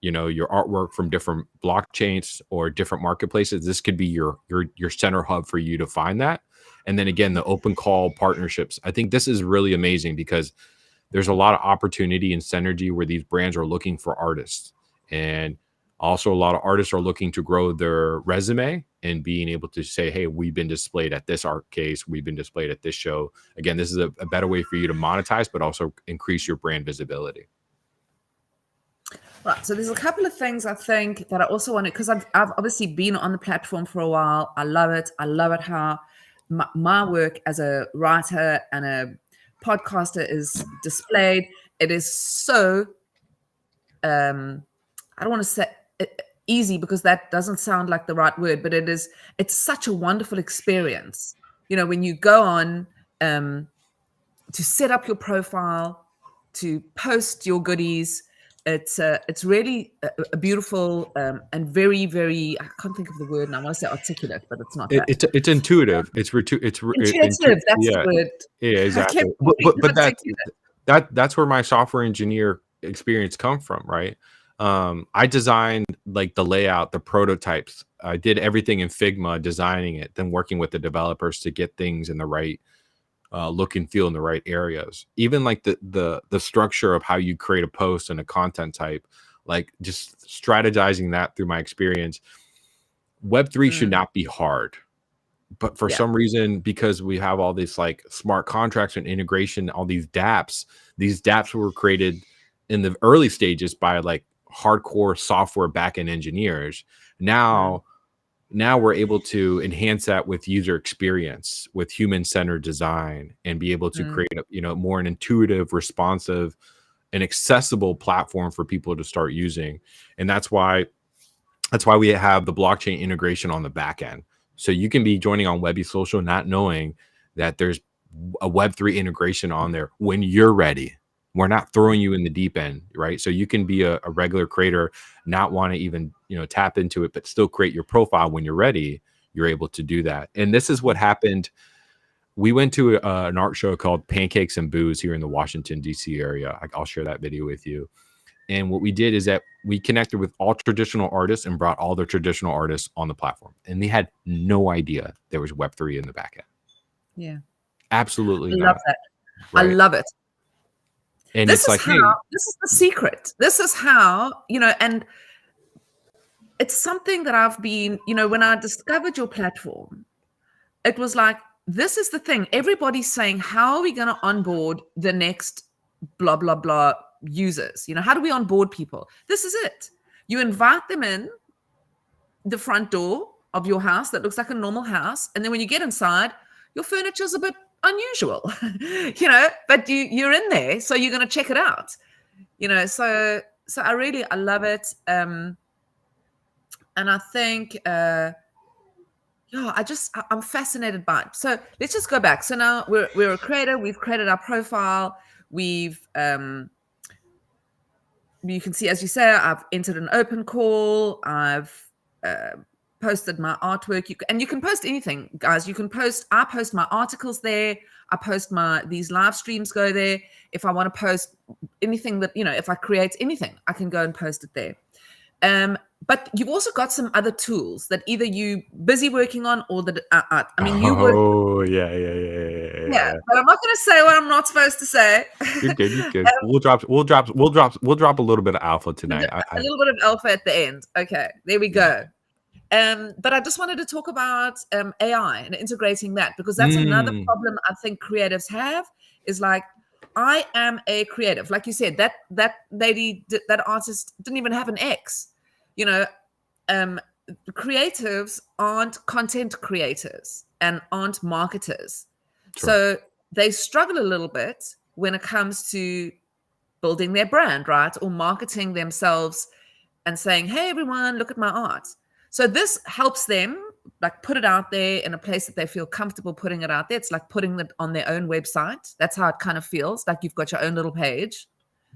artwork from different blockchains or different marketplaces, this could be your center hub for you to find that. And then again, the open call partnerships. I think this is really amazing because there's a lot of opportunity and synergy where these brands are looking for artists. And also a lot of artists are looking to grow their resume and being able to say, hey, we've been displayed at this art case, we've been displayed at this show. Again, this is a better way for you to monetize, but also increase your brand visibility. Right. So there's a couple of things I think that I also want to, because I've obviously been on the platform for a while. I love it. I love it how my work as a writer and a podcaster is displayed. It is so, I don't want to say easy because that doesn't sound like the right word, but it's such a wonderful experience. When you go on to set up your profile, to post your goodies, it's really a beautiful and very, very, I can't think of the word, and I want to say articulate, but it's not that. It's intuitive. Intuitive. That's the word. Yeah, exactly. But that's where my software engineer experience come from, right? I designed like the layout, the prototypes. I did everything in Figma, designing it, then working with the developers to get things in the right look and feel in the right areas. Even like the structure of how you create a post and a content type, like just strategizing that through my experience. Web3 should not be hard, but for some reason, because we have all these like smart contracts and integration, all these dApps were created in the early stages by like hardcore software backend engineers. Now we're able to enhance that with user experience, with human-centered design, and be able to create a, more an intuitive, responsive, and accessible platform for people to start using. And that's why we have the blockchain integration on the back end. So you can be joining on Webbie Social not knowing that there's a Web3 integration on there when you're ready. We're not throwing you in the deep end, right? So you can be a regular creator, not want to even, tap into it, but still create your profile when you're ready. You're able to do that. And this is what happened. We went to an art show called Pancakes and Booze here in the Washington, D.C. area. I'll share that video with you. And what we did is that we connected with all traditional artists and brought all the traditional artists on the platform. And they had no idea there was Web3 in the back end. Yeah. Absolutely not. I love that. Right? I love it. And this it's like, how, hey, this is the secret. This is how, and it's something that I've been, when I discovered your platform, it was like, this is the thing. Everybody's saying, how are we going to onboard the next blah, blah, blah users? How do we onboard people? This is it. You invite them in the front door of your house that looks like a normal house. And then when you get inside, your furniture's a bit unusual, but you're in there. So you're going to check it out, so I love it. And I think, I'm fascinated by it. So let's just go back. So now we're a creator. We've created our profile. We've, you can see, as you say, I've entered an open call. I've posted my artwork. You can post anything, guys. I post my articles there. I post these live streams go there. If I want to post anything that, if I create anything, I can go and post it there. But you've also got some other tools that either you busy working on or that you work. Oh, yeah. But I'm not going to say what I'm not supposed to say. You're good. We'll drop a little bit of alpha tonight. A little bit of alpha at the end. Okay, there we go. But I just wanted to talk about AI and integrating that, because that's another problem I think creatives have, is like, I am a creative. Like you said, that lady, that artist didn't even have an X. Creatives aren't content creators and aren't marketers. Sure. So they struggle a little bit when it comes to building their brand, right? Or marketing themselves and saying, hey, everyone, look at my art. So this helps them like put it out there in a place that they feel comfortable putting it out there. It's like putting it on their own website. That's how it kind of feels, like you've got your own little page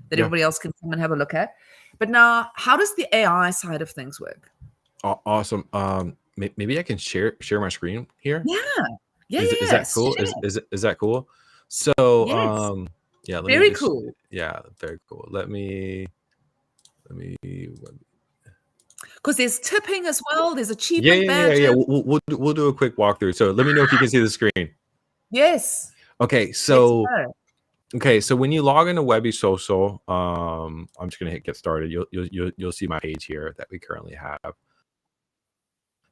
that everybody else can come and have a look at. But now, how does the AI side of things work? Awesome. maybe I can share my screen here. Yeah. Yeah, Is that yes. cool? Share. Is that cool? So Yes. yeah, let me Very just cool. yeah, very cool. Let me Because there's tipping as well. There's yeah, achievement yeah, yeah, yeah. badges. We'll do a quick walkthrough. So let me know if you can see the screen. Yes. Okay, Let's so go. when you log into Webbie Social, I'm just gonna hit get started. You'll see my page here that we currently have.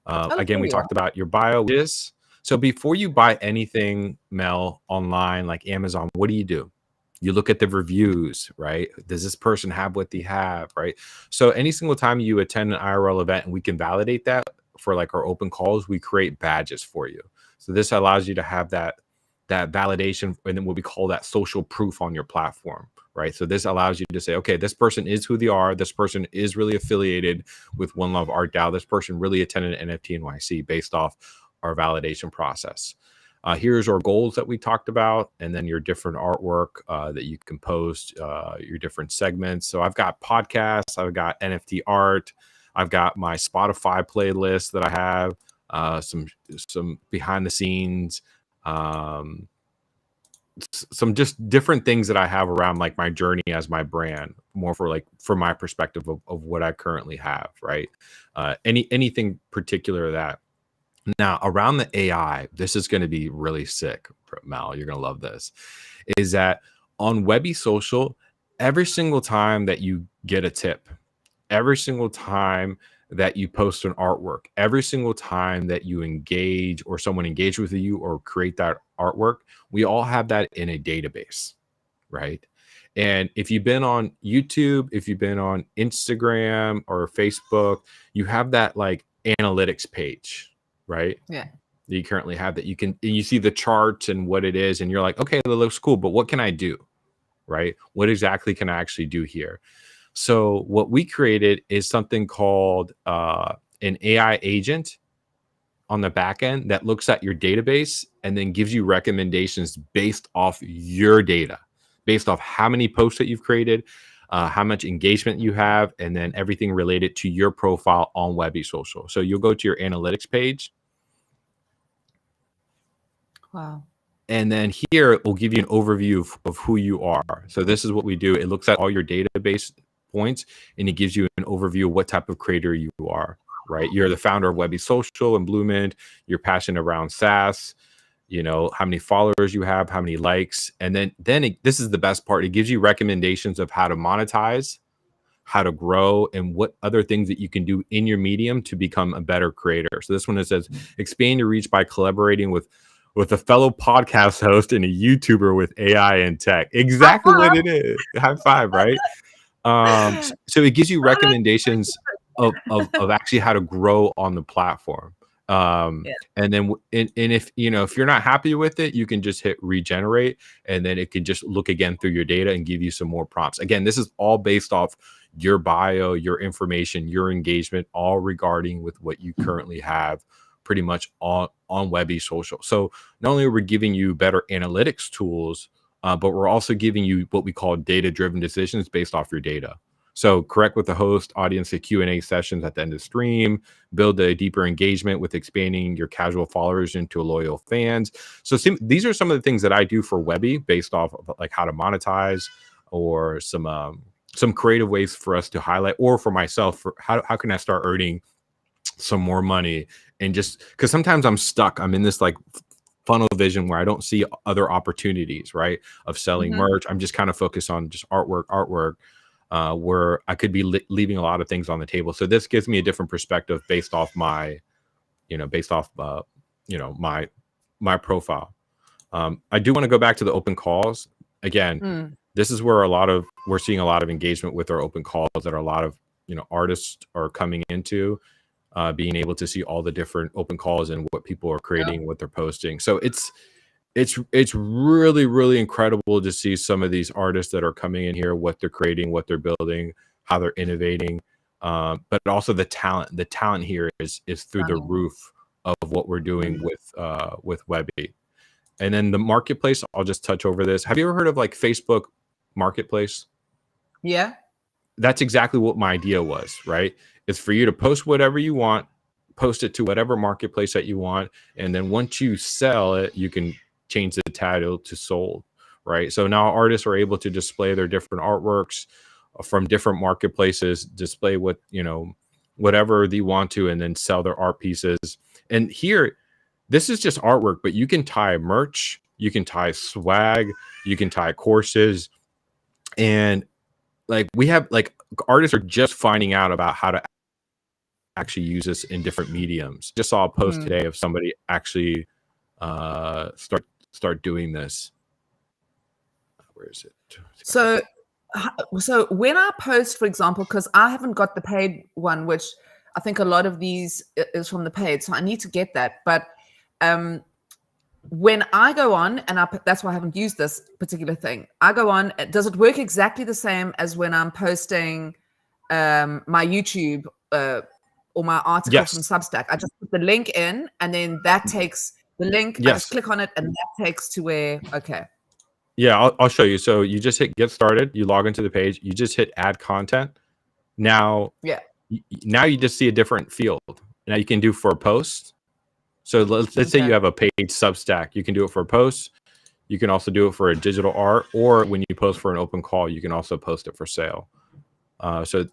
Oh, Again, there we you are. talked about your bio. This so before you buy anything, Mel, online like Amazon, what do? You look at the reviews, right? Does this person have what they have, right? So any single time you attend an IRL event and we can validate that for like our open calls, we create badges for you. So this allows you to have that validation and then what we call that social proof on your platform, right? So this allows you to say, okay, this person is who they are. This person is really affiliated with One Love Art DAO. This person really attended NFT NYC based off our validation process. Here's our goals that we talked about, and then your different artwork that you can post, your different segments. So I've got podcasts, I've got NFT art, I've got my Spotify playlist that I have, some behind the scenes, um, some just different things that I have around like my journey as my brand, more for like from my perspective of what I currently have, right? Anything particular that now around the AI, this is going to be really sick, Mal. You're going to love this. Is that on Webbie Social, every single time that you get a tip, every single time that you post an artwork, every single time that you engage or someone engage with you or create that artwork, we all have that in a database, right? And if you've been on YouTube, if you've been on Instagram or Facebook, you have that like analytics page, right? Yeah. That you currently have that you see the charts and what it is, and you're like, okay, that looks cool, but what can I do? Right? What exactly can I actually do here? So what we created is something called an AI agent on the back end that looks at your database and then gives you recommendations based off your data, based off how many posts that you've created, how much engagement you have, and then everything related to your profile on Webbie Social. So you'll go to your analytics page. Wow. And then here it will give you an overview of who you are. So this is what we do. It looks at all your database points and it gives you an overview of what type of creator you are, right? You're the founder of Webbie Social and Bloomint. You're passionate around SaaS, you know, how many followers you have, how many likes. And then this is the best part. It gives you recommendations of how to monetize, how to grow, and what other things that you can do in your medium to become a better creator. So this one, it says, expand your reach by collaborating with a fellow podcast host and a YouTuber with AI and tech. Exactly what it is. High five, right? So it gives you recommendations of actually how to grow on the platform. Yeah. And then and if you know if you're not happy with it, you can just hit regenerate, and then it can just look again through your data and give you some more prompts. Again, this is all based off your bio, your information, your engagement, all regarding with what you currently have pretty much on Webbie Social. So not only are we giving you better analytics tools, but we're also giving you what we call data-driven decisions based off your data. So correct with the host, audience, the Q&A sessions at the end of the stream, build a deeper engagement with expanding your casual followers into loyal fans. So these are some of the things that I do for Webbie based off of like how to monetize or some creative ways for us to highlight, or for myself, for how can I start earning some more money. And just because sometimes I'm stuck, I'm in this like funnel vision where I don't see other opportunities, right, of selling Mm-hmm. merch. I'm just kind of focused on just artwork, where I could be leaving a lot of things on the table. So this gives me a different perspective based off my, based off, my profile. I do want to go back to the open calls again. Mm. This is where we're seeing a lot of engagement with our open calls that are a lot of artists are coming into, being able to see all the different open calls and what people are Yeah. creating, what they're posting. So it's really, really incredible to see some of these artists that are coming in here, what they're creating, what they're building, how they're innovating. But also the talent here is through the Stunning. roof of what we're doing Mm. with Webbie. And then the marketplace, I'll just touch over this. Have you ever heard of like Facebook Marketplace? Yeah. That's exactly what my idea was, right? It's for you to post whatever you want, post it to whatever marketplace that you want. And then once you sell it, you can change the title to sold, right? So now artists are able to display their different artworks from different marketplaces, display what, whatever they want to, and then sell their art pieces. And here, this is just artwork, but you can tie merch, you can tie swag, you can tie courses. And like we have, like, artists are just finding out about how to actually use this in different mediums. Just saw a post today of somebody actually start doing this. Where is it? So when I post, for example, because I haven't got the paid one, which I think a lot of these is from the paid, so I need to get that. But when I go on, and that's why I haven't used this particular thing. I go on. Does it work exactly the same as when I'm posting my YouTube or my article from Substack? I just put the link in, and then that takes the link. I just click on it, and that takes to where. Okay. Yeah, I'll show you. So you just hit get started. You log into the page. You just hit add content. Now, now you just see a different field. Now you can do for a post. So let's say you have a paid Substack. You can do it for a post. You can also do it for a digital art, or when you post for an open call, you can also post it for sale. So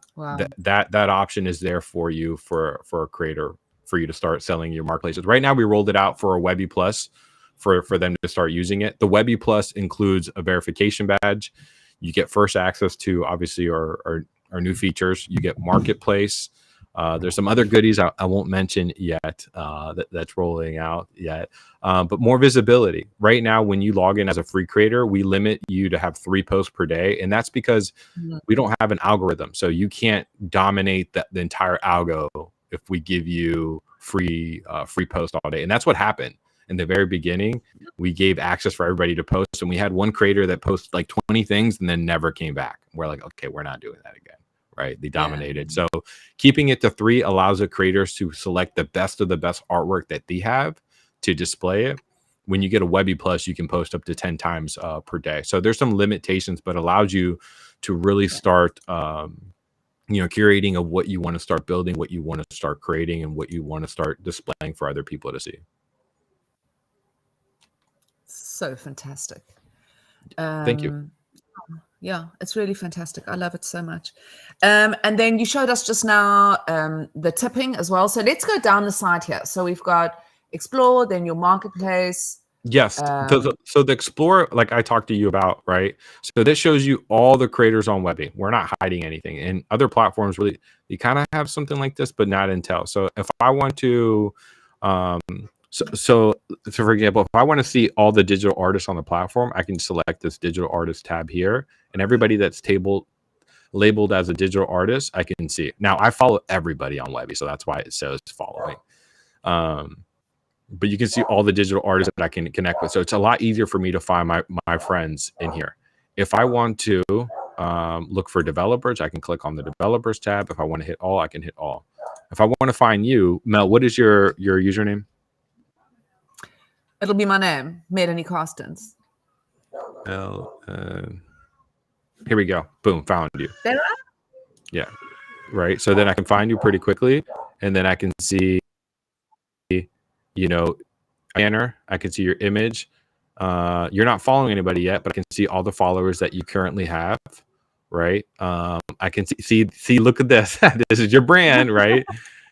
that option is there for you for a creator, for you to start selling your marketplaces. Right now, we rolled it out for a Webbie Plus for them to start using it. The Webbie Plus includes a verification badge. You get first access to obviously our new features. You get marketplace. There's some other goodies I won't mention yet that's rolling out yet, but more visibility. Right now, when you log in as a free creator, we limit you to have 3 posts per day, and that's because we don't have an algorithm, so you can't dominate the entire algo if we give you free post all day. And that's what happened in the very beginning. We gave access for everybody to post, and we had one creator that posted like 20 things and then never came back. We're like, okay, we're not doing that again. Right? They dominated. So keeping it to 3 allows the creators to select the best of the best artwork that they have to display it. When you get a Webbie Plus, you can post up to 10 times per day. So there's some limitations, but allows you to really start, curating of what you want to start building, what you want to start creating, and what you want to start displaying for other people to see. So fantastic. Thank you. Yeah, it's really fantastic. I love it so much. And then you showed us just now the tipping as well. So let's go down the side here. So we've got Explore, then your marketplace. Yes. So the Explore, like I talked to you about, right? So this shows you all the creators on Webbie. We're not hiding anything. And other platforms really, you kind of have something like this, but not Intel. So if I want to, so for example, if I want to see all the digital artists on the platform, I can select this digital artist tab here, and everybody that's labeled as a digital artist, I can see it. Now I follow everybody on Webbie, so that's why it says following. But you can see all the digital artists that I can connect with. So it's a lot easier for me to find my friends in here. If I want to look for developers, I can click on the developers tab. If I want to hit all, I can hit all. If I want to find you, Mel, what is your username? It'll be my name, Melanie Carstens. Here we go. Boom, found you. There. Yeah, right. So then I can find you pretty quickly, and then I can see, banner. I can see your image. You're not following anybody yet, but I can see all the followers that you currently have. Right. I can see. Look at this. This is your brand, right?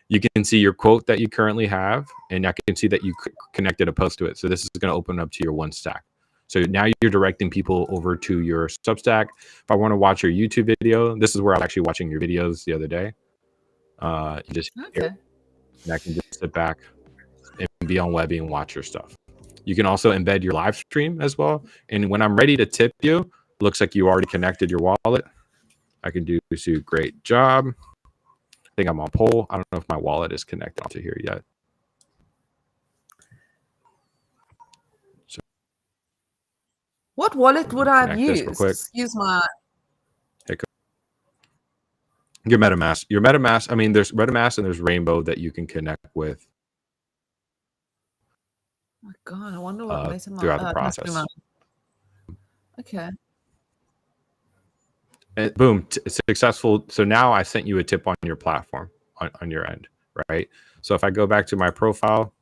You can see your quote that you currently have, and I can see that you connected a post to it. So this is going to open up to your one stack. So now you're directing people over to your Substack. If I want to watch your YouTube video, this is where I'm actually watching your videos the other day. You just and I can just sit back and be on Webbie and watch your stuff. You can also embed your live stream as well. And when I'm ready to tip you, looks like you already connected your wallet. I can do a great job. I think I'm on poll. I don't know if my wallet is connected to here yet. So what wallet would I have used? Use my your MetaMask. Your MetaMask. I mean, there's MetaMask and there's Rainbow that you can connect with. Oh my God, I wonder what throughout the process. Okay. And boom, successful. So now I sent you a tip on your platform on your end, right? So if I go back to my profile,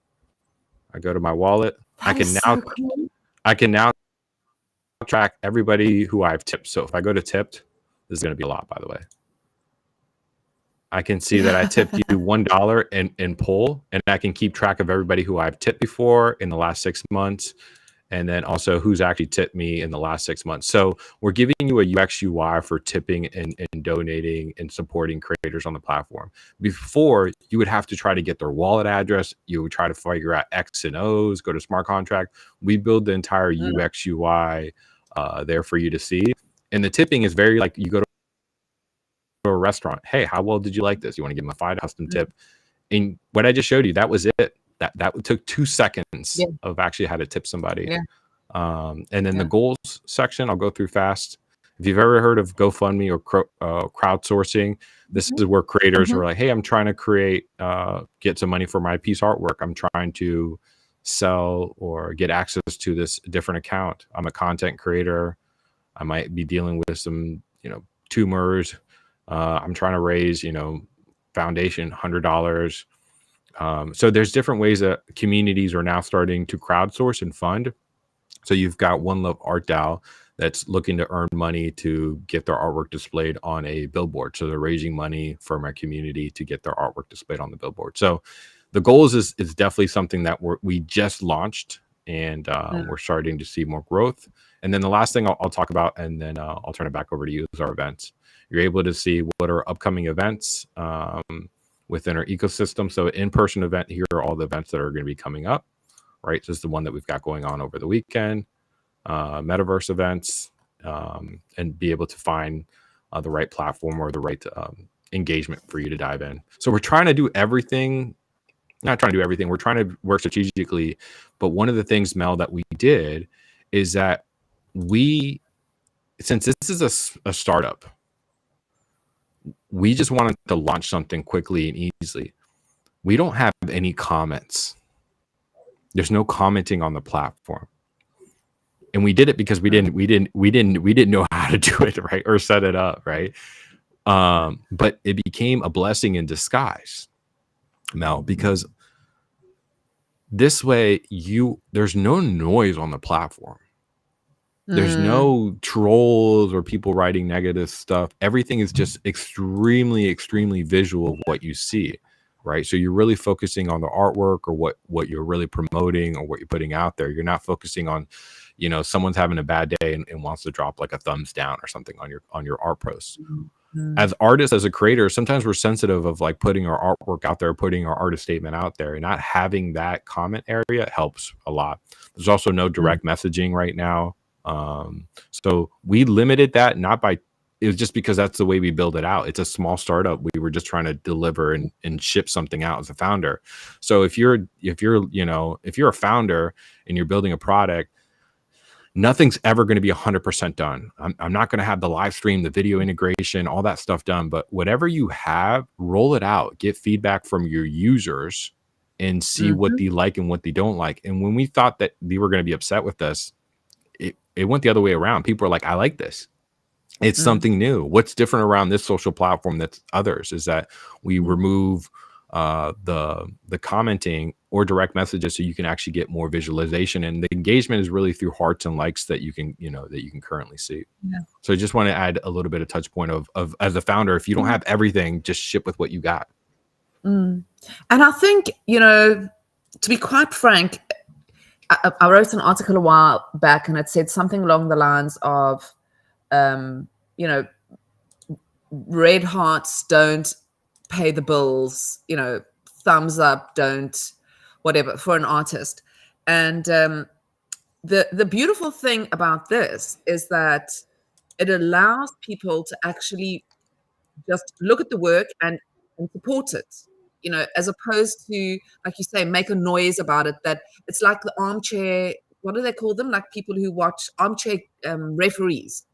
I go to my wallet, That is so cool. I can now track everybody who I've tipped. So if I go to tipped, this is going to be a lot, by the way. I can see that I tipped you $1 in pull, and I can keep track of everybody who I've tipped before in the last 6 months, and then also who's actually tipped me in the last 6 months. So we're giving you a UX UI for tipping and donating and supporting creators on the platform. Before, you would have to try to get their wallet address. You would try to figure out X and O's, go to smart contract. We build the entire UX UI there for you to see. And the tipping is very like you go to a restaurant. Hey, how well did you like this? You want to give them a $5 custom tip? And what I just showed you, that was it. That took 2 seconds of actually how to tip somebody. And then the goals section, I'll go through fast. If you've ever heard of GoFundMe or crowdsourcing, this is where creators are like, hey, I'm trying to get some money for my piece artwork. I'm trying to sell or get access to this different account. I'm a content creator. I might be dealing with some, tumors. I'm trying to raise, foundation, $100. So there's different ways that communities are now starting to crowdsource and fund. So you've got One Love Art DAO that's looking to earn money to get their artwork displayed on a billboard. So they're raising money from our community to get their artwork displayed on the billboard. So the goals is definitely something that we just launched, and we're starting to see more growth. And then the last thing I'll talk about, and then I'll turn it back over to you, is our events. You're able to see what are upcoming events within our ecosystem. So in-person event, here are all the events that are going to be coming up, right? This is the one that we've got going on over the weekend, metaverse events, and be able to find the right platform or the right engagement for you to dive in. So we're trying to do everything, not trying to do everything. We're trying to work strategically. But one of the things, Mel, that we did is that since this is a startup, we just wanted to launch something quickly and easily. We don't have any comments. There's no commenting on the platform. And we did it because we didn't know how to do it, right? Or set it up, right? But it became a blessing in disguise, Mel, because this way there's no noise on the platform. There's no trolls or people writing negative stuff. Everything is just extremely, extremely visual of what you see, right? So you're really focusing on the artwork or what you're really promoting or what you're putting out there. You're not focusing on, someone's having a bad day and wants to drop like a thumbs down or something on your art post. As artists, as a creator, sometimes we're sensitive of like putting our artwork out there, putting our artist statement out there, and not having that comment area helps a lot. There's also no direct messaging right now. So we limited that, it was just because that's the way we build it out. It's a small startup. We were just trying to deliver and ship something out as a founder. So if you're a founder and you're building a product, nothing's ever going to be 100% done. I'm not going to have the live stream, the video integration, all that stuff done, but whatever you have, roll it out, get feedback from your users and see what they like and what they don't like. And when we thought that they were going to be upset with us, it went the other way around. People are like, I like this. It's something new. What's different around this social platform that's others is that we remove the commenting or direct messages so you can actually get more visualization. And the engagement is really through hearts and likes that you can currently see. So I just want to add a little bit of touch point of as a founder, if you don't have everything, just ship with what you got. And I think, to be quite frank, I wrote an article a while back and it said something along the lines of, red hearts don't pay the bills, thumbs up don't, whatever, for an artist. And the beautiful thing about this is that it allows people to actually just look at the work and support it. As opposed to, like you say, make a noise about it, that it's like the armchair, what do they call them? Like people who watch armchair referees.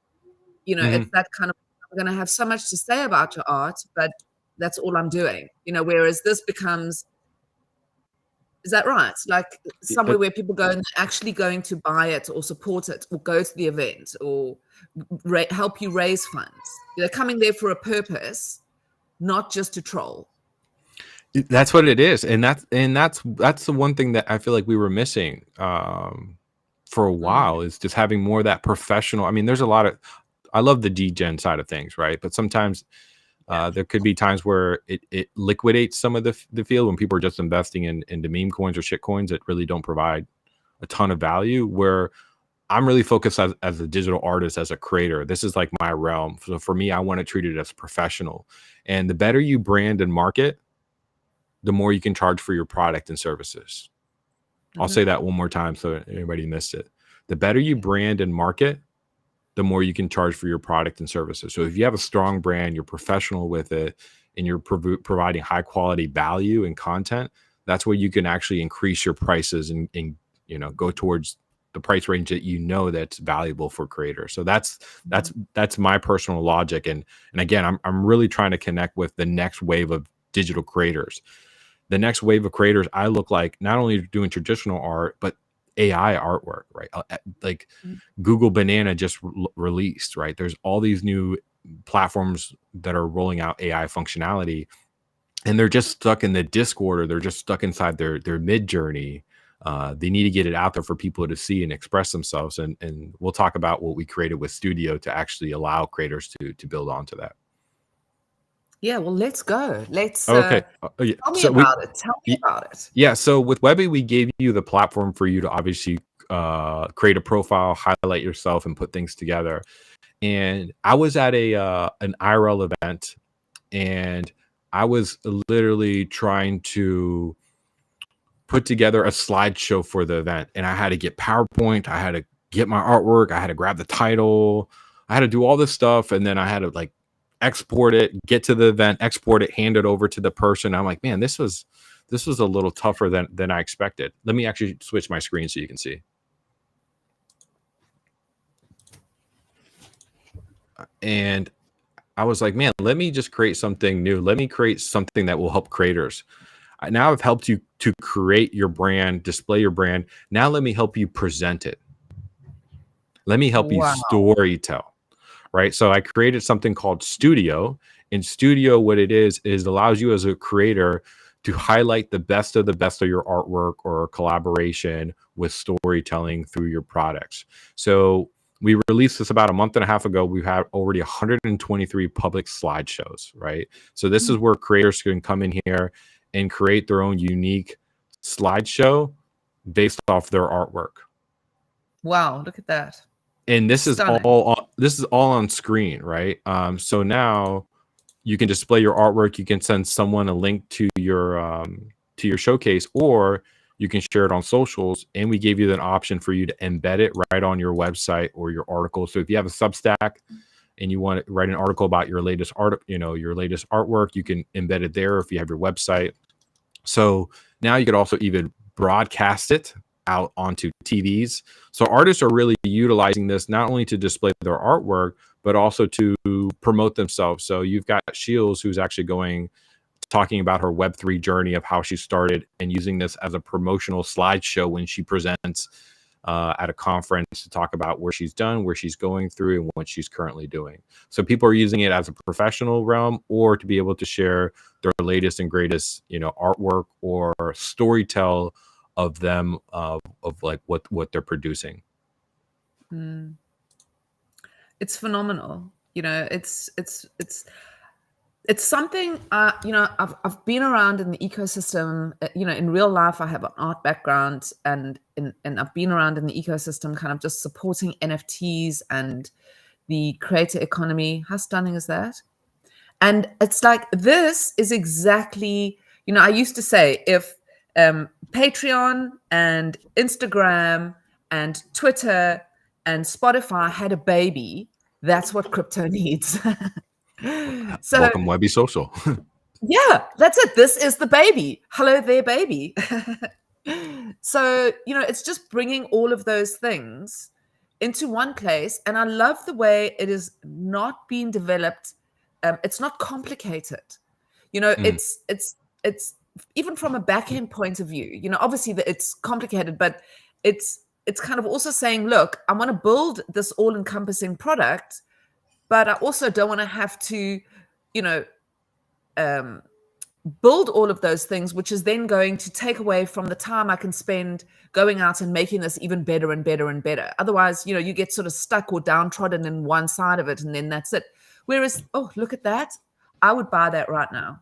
It's that kind of, I'm going to have so much to say about your art, but that's all I'm doing. Whereas this becomes, is that right? Like somewhere where people go and actually going to buy it or support it or go to the event or help you raise funds. They're coming there for a purpose, not just to troll. That's what it is, and that's the one thing that I feel like we were missing for a Mm, while, is just having more of that professional. I mean, there's a lot of, I love the degen side of things, right? But sometimes yeah. there could be times where it liquidates some of the field when people are just investing into meme coins or shit coins that really don't provide a ton of value. Where I'm really focused as a digital artist, as a creator. This is like my realm. So for me, I want to treat it as professional. And the better you brand and market, the more you can charge for your product and services. I'll Hmm. say that one more time so anybody missed it. The better you brand and market, the more you can charge for your product and services. So if you have a strong brand, you're professional with it, and you're providing high quality value and content, that's where you can actually increase your prices and go towards the price range that that's valuable for creators. So that's my personal logic. And again, I'm really trying to connect with the next wave of digital creators. The next wave of creators, I look like not only doing traditional art, but AI artwork, right? Like Google Banana just released, right? There's all these new platforms that are rolling out AI functionality, and they're just stuck in the Discord, or they're just stuck inside their mid journey. They need to get it out there for people to see and express themselves. And we'll talk about what we created with Studio to actually allow creators to build onto that. Yeah, well, let's go. Let's Okay. Yeah. tell me So we, about it. Tell me about it. yeah. So with Webbie, we gave you the platform for you to obviously create a profile, highlight yourself, and put things together. And I was at an IRL event, and I was literally trying to put together a slideshow for the event, and I had to get PowerPoint, I had to get my artwork, I had to grab the title, I had to do all this stuff, and then I had to like export it, get to the event, export it, hand it over to the person. I'm like, man, this was a little tougher than I expected. Let me actually switch my screen so you can see. And I was like, man, let me just create something new. Let me create something that will help creators. Now I've helped you to create your brand, display your brand. Now let me help you present it. Let me help you Wow. story tell, right? So I created something called Studio. In Studio, what it is allows you as a creator to highlight the best of your artwork or collaboration with storytelling through your products. So we released this about a month and a half ago. We've had already 123 public slideshows, right? So this is where creators can come in here and create their own unique slideshow based off their artwork. Wow, look at that. And Stunning. this is all on screen, right? So now you can display your artwork. You can send someone a link to your showcase, or you can share it on socials. And we gave you an option for you to embed it right on your website or your article. So if you have a Substack and you want to write an article about your latest your latest artwork, you can embed it there. If you have your website, so now you could also even broadcast it out onto TVs. So artists are really utilizing this not only to display their artwork, but also to promote themselves. So you've got Shields, who's actually talking about her Web3 journey of how she started, and using this as a promotional slideshow when she presents at a conference to talk about where she's done, where she's going through, and what she's currently doing. So people are using it as a professional realm, or to be able to share their latest and greatest, artwork or storytell of them of like what they're producing. Mm. It's phenomenal. It's something. I've been around in the ecosystem. In real life, I have an art background, and I've been around in the ecosystem, kind of just supporting NFTs and the creator economy. How stunning is that? And it's like, this is exactly. I used to say, if Patreon and Instagram and Twitter and Spotify had a baby, that's what crypto needs. So Welcome, Webbie Social. yeah, that's it. This is the baby. Hello there, baby. So, it's just bringing all of those things into one place. And I love the way it is not being developed. It's not complicated. Mm, It's even from a back end point of view, obviously that it's complicated, but it's kind of also saying, look, I want to build this all encompassing product, but I also don't want to have to, you know, um, build all of those things, which is then going to take away from the time I can spend going out and making this even better and better and better. Otherwise, you know, you get sort of stuck or downtrodden in one side of it, and then that's it. Whereas, oh, look at that. I would buy that right now.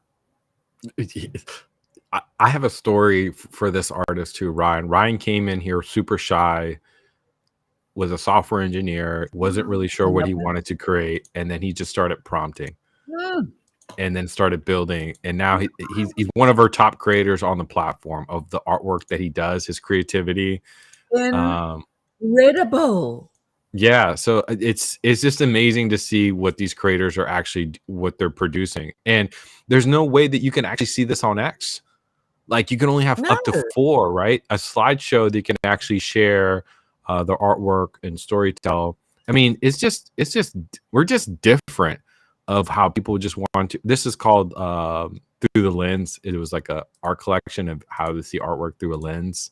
I have a story for this artist too, Ryan. Ryan came in here super shy, was a software engineer, wasn't really sure what he wanted to create, and then he just started prompting. And then started building, and now he's one of our top creators on the platform of the artwork that he does, his creativity. Incredible. Yeah, so it's just amazing to see what these creators are actually what they're producing, and there's no way that you can actually see this on X. Like, you can only have up to 4, right? A slideshow that you can actually share the artwork and storytell. I mean, it's just we're just different of how people just want to. This is called Through the Lens. It was like a art collection of how to see artwork through a lens.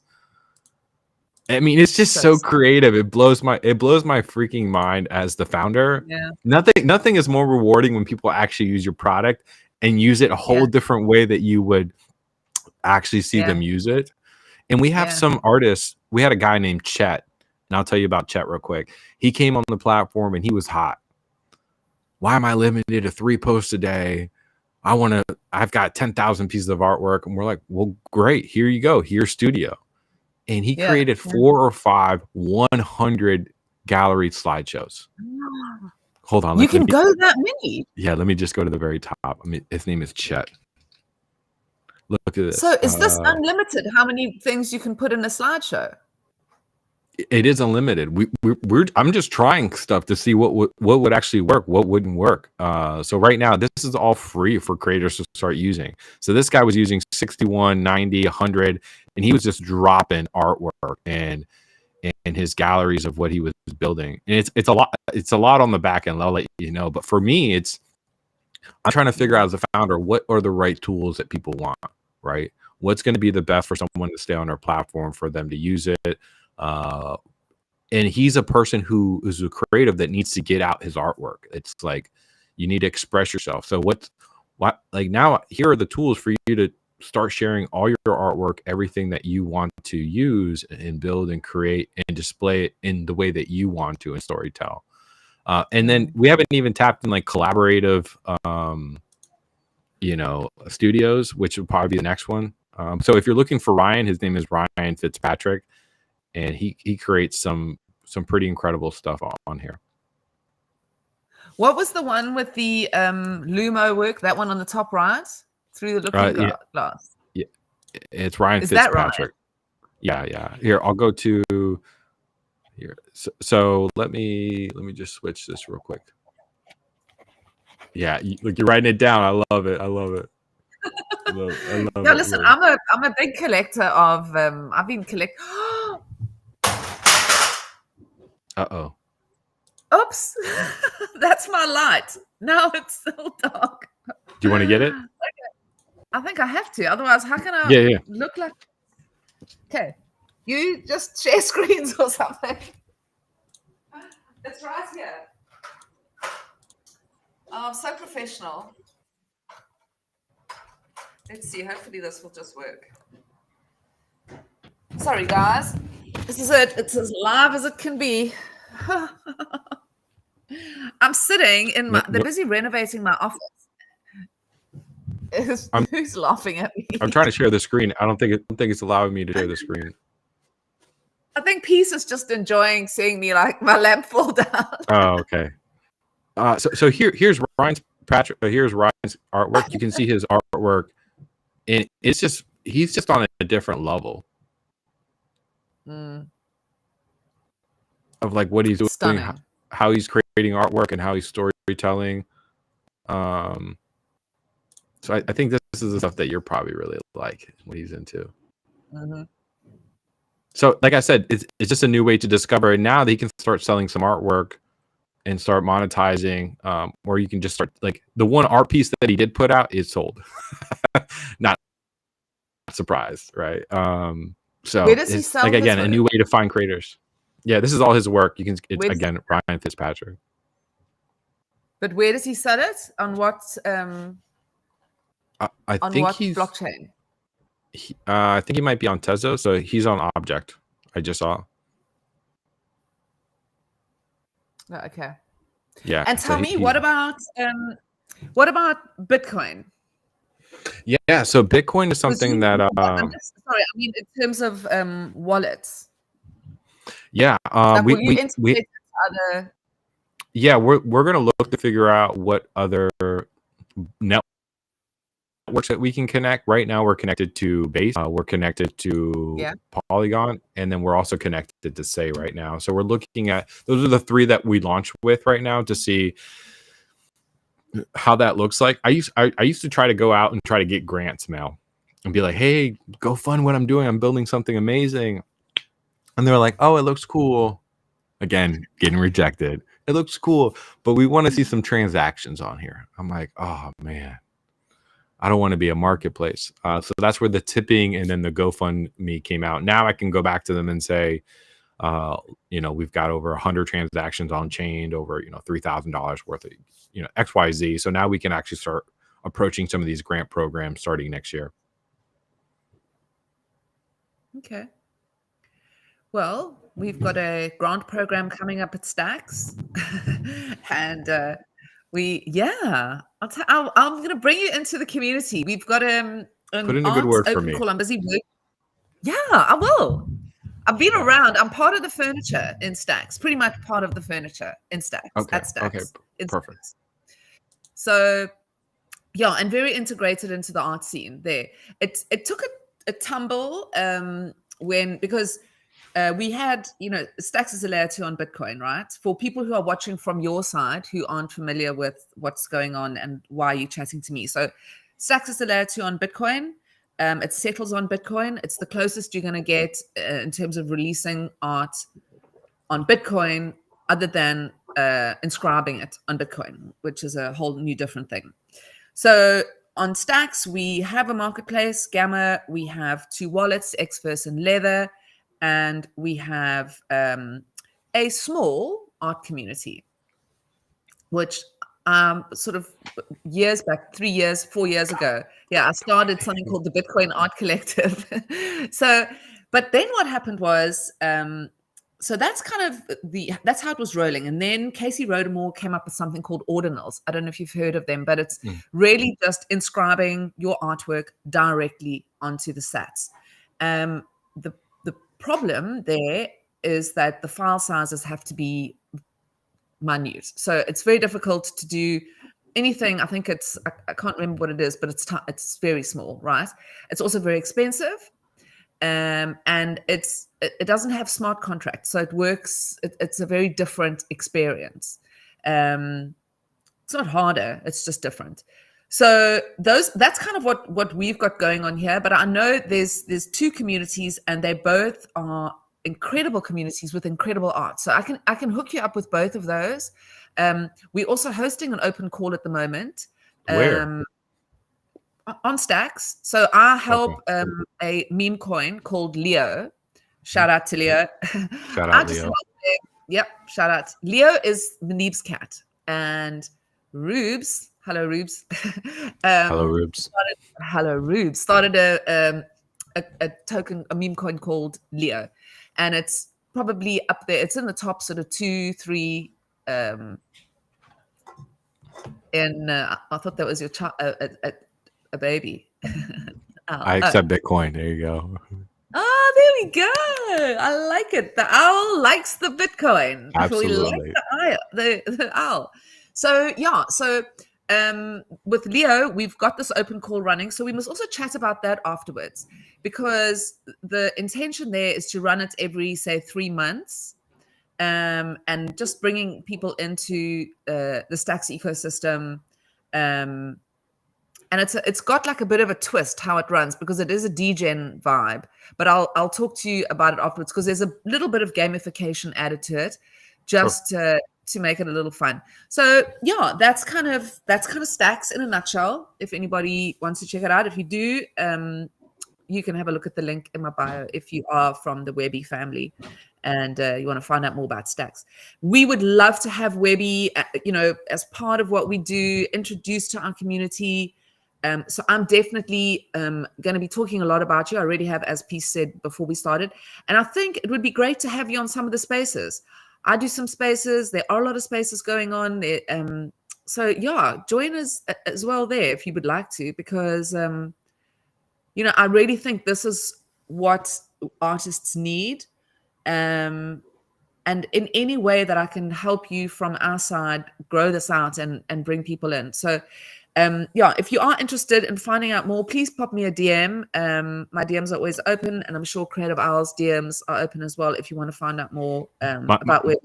I mean, it's just so creative. It blows my freaking mind as the founder. Yeah. Nothing is more rewarding when people actually use your product and use it a whole different way that you would actually see them use it. And we have some artists. We had a guy named Chet, and I'll tell you about Chet real quick. He came on the platform and he was hot. Why am I limited to 3 posts a day? I've got 10,000 pieces of artwork. And we're like, well, great. Here you go. Here's studio. And he created 4 or 5 100 gallery slideshows. Hold on. You can go that many. Yeah, let me just go to the very top. I mean, his name is Chet. Look at this. So is this unlimited? How many things you can put in a slideshow? It is unlimited. I'm just trying stuff to see what would actually work, what wouldn't work. So right now, this is all free for creators to start using. So this guy was using 61, 90, 100, and he was just dropping artwork and his galleries of what he was building. And it's a lot. It's a lot on the back end. I'll let you know. But for me, I'm trying to figure out as a founder, what are the right tools that people want, right? What's going to be the best for someone to stay on our platform, for them to use it. And he's a person who is a creative that needs to get out his artwork. It's like, you need to express yourself. So like now, here are the tools for you to start sharing all your artwork, everything that you want to use and build and create and display it in the way that you want to and storytell. And then we haven't even tapped in like collaborative, studios, which would probably be the next one. So if you're looking for Ryan, his name is Ryan Fitzpatrick. And he creates some pretty incredible stuff on here. What was the one with the Lumo work? That one on the top right, through the looking glass. Yeah, it's Ryan Fitzpatrick. Yeah. Here, I'll go to here. So let me just switch this real quick. Yeah, look, you're writing it down. I love it. I love it. Yeah, listen, I'm a big collector of. I've been collecting. Uh-oh. Oops. That's my light. Now it's so dark. Do you want to get it? I think I have to. Otherwise, how can I look like... Okay. You just share screens or something. It's right here. Oh, I'm so professional. Let's see. Hopefully this will just work. Sorry, guys. This is it. It's as live as it can be. I'm sitting in they're busy renovating my office. Who's laughing at me? I'm trying to share the screen. I don't think it's allowing me to share the screen. I think Peace is just enjoying seeing me like my lamp fall down. Oh, okay. So here's Ryan's artwork. You can see his artwork, and he's just on a different level of like what he's doing, how he's creating artwork, and how he's storytelling. So I think this is the stuff that you're probably really like, what he's into. So like I said, it's just a new way to discover. And now that he can start selling some artwork and start monetizing, or you can just start, like, the one art piece that he did put out is sold. Not surprised, right? So where does he sell, like, again, a new way to find creators. Yeah, this is all his work. It's again Ryan Fitzpatrick. But where does he sell it? On what I On think what blockchain? I think he might be on Tezos, so he's on Object. I just saw. Oh, okay. Yeah. And So tell me, he's what about Bitcoin? yeah. So Bitcoin is Was something you that sorry, I mean in terms of wallets. yeah. Like, will you We integrate it to other? yeah, we're gonna look to figure out what other networks that we can connect. Right now, we're connected to Base. We're connected to Yeah. Polygon, and then we're also connected to Say right now. So we're looking at those are the three that we launch with right now to see how that looks like. I used to try to go out and try to get grants, Mel, and be like, hey, go fund what I'm doing. I'm building something amazing. And they're like, oh, it looks cool. Again, getting rejected. It looks cool, but we want to see some transactions on here. I'm like, oh man, I don't want to be a marketplace. So that's where the tipping and then the GoFundMe came out. Now I can go back to them and say, we've got over 100 transactions on chain, over $3,000 worth of XYZ. So now we can actually start approaching some of these grant programs starting next year. Okay. Well, we've got a grant program coming up at Stacks, and I'm going to bring you into the community. We've got an Put in a good arts word for open me. call. I'm busy working. Yeah, I will. I've been around. I'm part of the furniture in Stacks. Pretty much part of the furniture in Stacks. Okay. At Stacks. Okay. Perfect. Stacks. So yeah, and very integrated into the art scene there. It took a tumble because we had, Stacks is a layer 2 on Bitcoin, right? For people who are watching from your side who aren't familiar with what's going on and why you're chatting to me. So Stacks is a layer 2 on Bitcoin. It settles on Bitcoin. It's the closest you're going to get in terms of releasing art on Bitcoin other than inscribing it on Bitcoin, which is a whole new different thing. So on Stacks, we have a marketplace, Gamma. We have 2 wallets, Xverse and Leather. And we have a small art community, which sort of years back, 3 years, 4 years ago, I started something called the Bitcoin Art Collective. But then what happened was, so that's kind of that's how it was rolling. And then Casey Rodemore came up with something called ordinals. I don't know if you've heard of them, but it's really just inscribing your artwork directly onto the sats. The problem there is that the file sizes have to be minute. So it's very difficult to do anything. I think I can't remember what it is, but it's very small, right? It's also very expensive. And it doesn't have smart contracts. So it works. It's a very different experience. It's not harder. It's just different. So that's kind of what we've got going on here. But I know there's 2 communities, and they both are incredible communities with incredible art. So I can hook you up with both of those. We're also hosting an open call at the moment. Where? On Stacks. So I help a meme coin called Leo. Shout out to Leo. Shout out Leo. Yep. Shout out. Leo is Manib's cat, and Rubes. Hello, Rubes. Hello, Rubes. Started a token, a meme coin called Leo, and it's probably up there. It's in the top sort of 2, 3. And I thought that was your child, a baby. I accept Bitcoin. There you go. Oh, there we go. I like it. The owl likes the Bitcoin. Absolutely. We like the owl. So with Leo, we've got this open call running. So we must also chat about that afterwards, because the intention there is to run it every, say, 3 months, and just bringing people into the Stacks ecosystem. And it's got like a bit of a twist how it runs, because it is a degen vibe. But I'll talk to you about it afterwards, because there's a little bit of gamification added to it, just to make it a little fun. So yeah, that's kind of Stacks in a nutshell. If anybody wants to check it out, if you do, you can have a look at the link in my bio if you are from the Webbie family and you want to find out more about Stacks. We would love to have Webbie, as part of what we do, introduced to our community. So I'm definitely going to be talking a lot about you. I already have, as Peace said before we started. And I think it would be great to have you on some of the spaces. I do some spaces. There are a lot of spaces going on. So yeah, join us as well there if you would like to, because, I really think this is what artists need. And in any way that I can help you from our side grow this out and bring people in. So if you are interested in finding out more, please pop me a DM. My DMs are always open, and I'm sure Creative Owl's DMs are open as well if you want to find out more about where.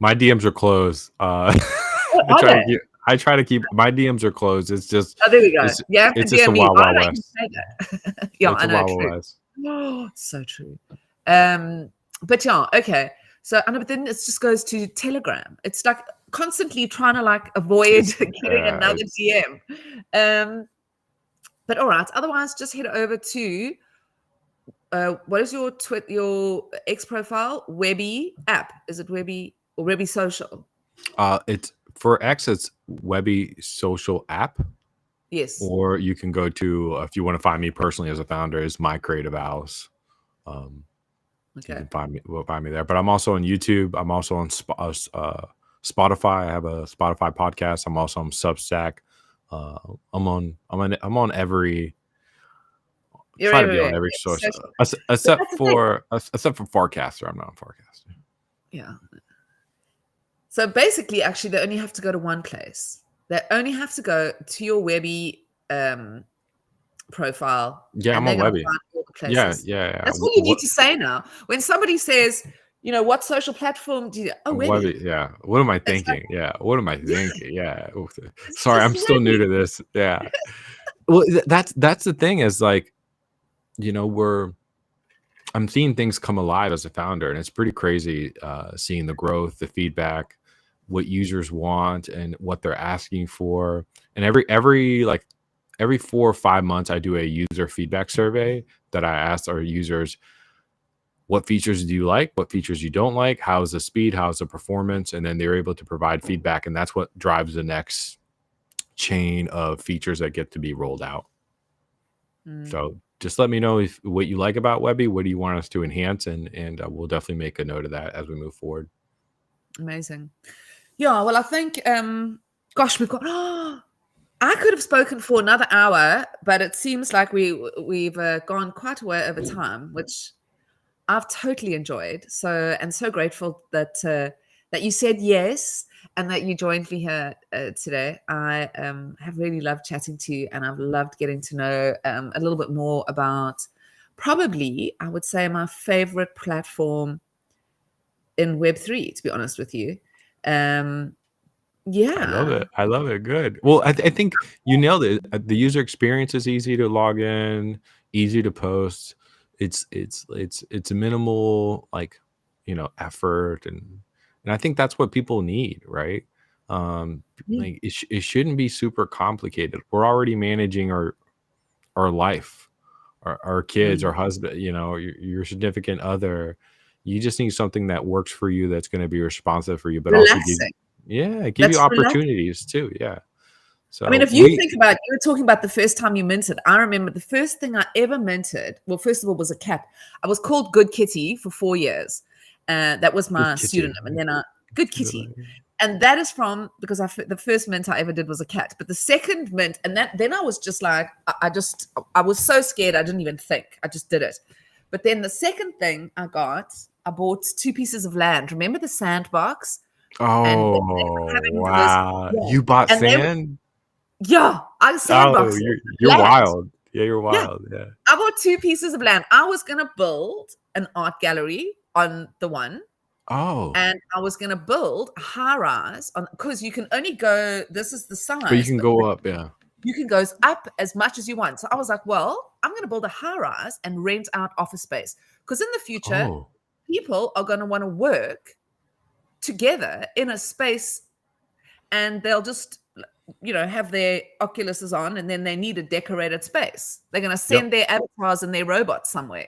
My DMs are closed. I try to keep my DMs are closed. It's just there we go. it's just a me. wild, Why wild don't you west. say that? Yeah, It's I a know. wild, wild west. Oh, so true. But yeah, okay. So, but then it just goes to Telegram. It's like constantly trying to avoid getting another DM. But all right. Otherwise, just head over to what is your X profile? Webbie app. Is it Webbie or Webbie Social? It's for X. It's Webbie Social app. Yes. Or you can go to, if you want to find me personally as a founder, is My Creative Owls. Okay. You can find me there. But I'm also on YouTube. I'm also on Spotify. I have a Spotify podcast. I'm also on Substack. I'm on every. Try to be on every source, except for Forecaster. I'm not on Forecaster. Yeah. So basically, actually, they only have to go to one place. They only have to go to your Webbie profile. Yeah, and I'm on Webbie. Yeah. That's all you need to say now. When somebody says, what social platform do you? Oh, Webbie. Yeah. What am I thinking? What am I thinking? Yeah. Sorry, I'm still new to this. Yeah. Well, that's the thing is I'm seeing things come alive as a founder, and it's pretty crazy seeing the growth, the feedback, what users want and what they're asking for. And every 4 or 5 months, I do a user feedback survey that I ask our users, what features do you like? What features you don't like? How's the speed? How's the performance? And then they're able to provide feedback. And that's what drives the next chain of features that get to be rolled out. So just let me know what you like about Webbie. What do you want us to enhance? And we'll definitely make a note of that as we move forward. Amazing. Yeah, well, I think, gosh, we've got... I could have spoken for another hour, but it seems like we've gone quite a way over time, which I've totally enjoyed. So grateful that you said yes and that you joined me here today. I have really loved chatting to you, and I've loved getting to know a little bit more about probably, I would say, my favorite platform in Web3, to be honest with you. Yeah, I love it. Good. Well, I think you nailed it. The user experience is easy to log in, easy to post. It's a minimal effort, and I think that's what people need, right? It shouldn't be super complicated. We're already managing our life, our kids, our husband, your significant other. You just need something that works for you, that's going to be responsive for you, but also give you opportunities too. Yeah. So I mean, if you think about, you were talking about the first time you minted. I remember the first thing I ever minted, well, first of all, was a cat. I was called Good Kitty for 4 years. That was my pseudonym. And then Good Kitty. And that is because the first mint I ever did was a cat. But the second mint, and then I was just like, I was so scared I didn't even think. I just did it. But then the second thing I bought 2 pieces of land. Remember the sandbox? Oh, wow. You bought sand? I sandboxed. You're wild. Yeah, you're wild. Yeah. I bought 2 pieces of land. I was going to build an art gallery on the one. Oh. And I was going to build a high rise because you can only go, this is the size. But you can go up, yeah. You can go up as much as you want. So I was like, well, I'm going to build a high rise and rent out office space. Because in the future, people are going to want to work together in a space, and they'll just have their Oculuses on, and then they need a decorated space. They're going to send their avatars and their robots somewhere.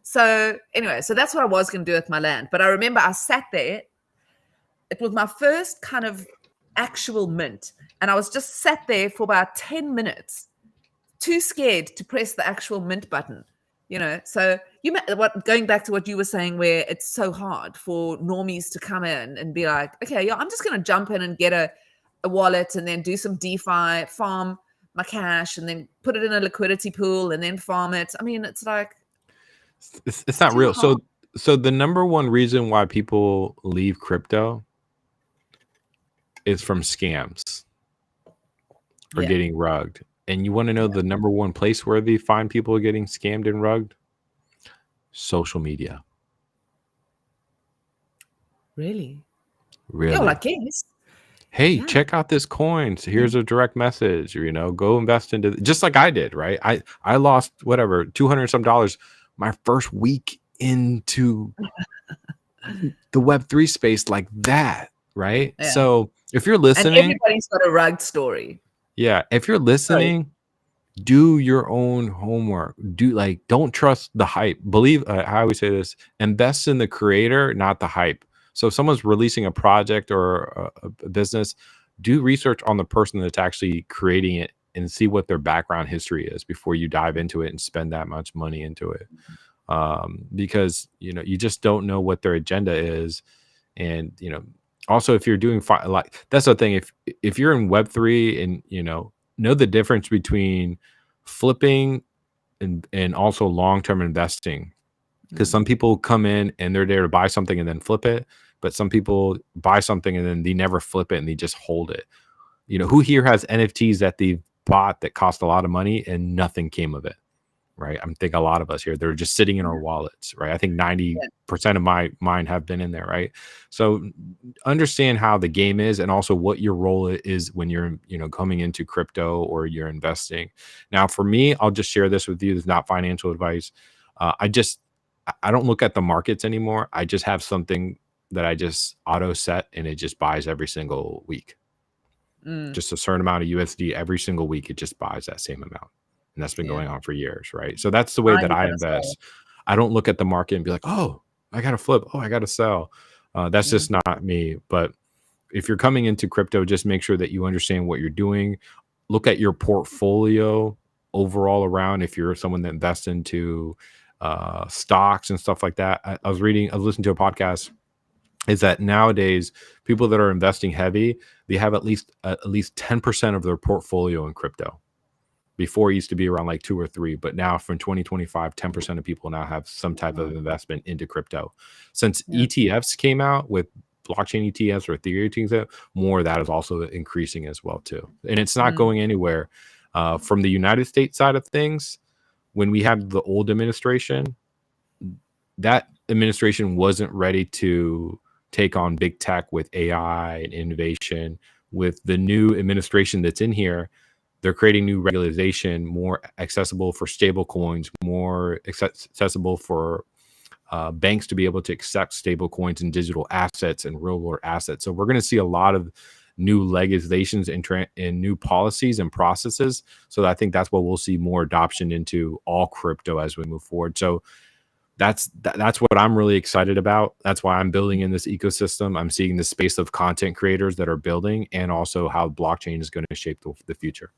So anyway, that's what I was going to do with my land. But I remember I sat there. It was my first kind of actual mint. And I was just sat there for about 10 minutes, too scared to press the actual mint button. So going back to what you were saying, where it's so hard for normies to come in and be like, okay, yeah, I'm just going to jump in and get a wallet and then do some DeFi, farm my cash, and then put it in a liquidity pool and then farm it. I mean, it's like, It's not too real. hard. So the number one reason why people leave crypto is from scams or Yeah. getting rugged. And you want to know the number one place where they find people getting scammed and rugged? Social media. Really? Yeah, well, I Really. guess. Hey, Yeah. check out this coin. So here's a direct message, or, go invest into just like I did, right? I lost whatever, 200 some dollars my first week into the Web3 space like that, right? Yeah. So if you're And listening, everybody's got a rugged story. yeah, if you're Sorry. listening, do your own homework. Don't trust the hype. Believe, how I always say this, invest in the creator, not the hype. So if someone's releasing a project or a business, do research on the person that's actually creating it and see what their background history is before you dive into it and spend that much money into it. Because you just don't know what their agenda is. And also if you're doing that's the thing, if you're in Web3 and know the difference between flipping and also long-term investing, because some people come in and they're there to buy something and then flip it, but some people buy something and then they never flip it and they just hold it. Who here has NFTs that they bought that cost a lot of money and nothing came of it? Right. I'm thinking a lot of us here, they're just sitting in our wallets, right? I think 90% of mine have been in there, right? So understand how the game is and also what your role is when you're, coming into crypto or you're investing. Now, for me, I'll just share this with you. It's not financial advice. I don't look at the markets anymore. I just have something that I just auto set and it just buys every single week. Just a certain amount of USD every single week. It just buys that same amount. And that's been going on for years, right? So that's the way that I invest. I don't look at the market and be like, oh, I got to flip. Oh, I got to sell. That's just not me. But if you're coming into crypto, just make sure that you understand what you're doing. Look at your portfolio overall around. If you're someone that invests into stocks and stuff like that. I was listening to a podcast, is that nowadays people that are investing heavy, they have at least 10% of their portfolio in crypto. Before it used to be around like 2 or 3, but now from 2025, 10% of people now have some type of investment into crypto. Since ETFs came out with blockchain ETFs or Ethereum ETFs, more of that is also increasing as well too. And it's not going anywhere. From the United States side of things, when we had the old administration, that administration wasn't ready to take on big tech with AI and innovation. With the new administration that's in here, they're creating new regulation, more accessible for stable coins, more accessible for banks to be able to accept stable coins and digital assets and real world assets. So we're going to see a lot of new legislations and new policies and processes. So I think that's what we'll see more adoption into all crypto as we move forward. So that's what I'm really excited about. That's why I'm building in this ecosystem. I'm seeing the space of content creators that are building, and also how blockchain is going to shape the future.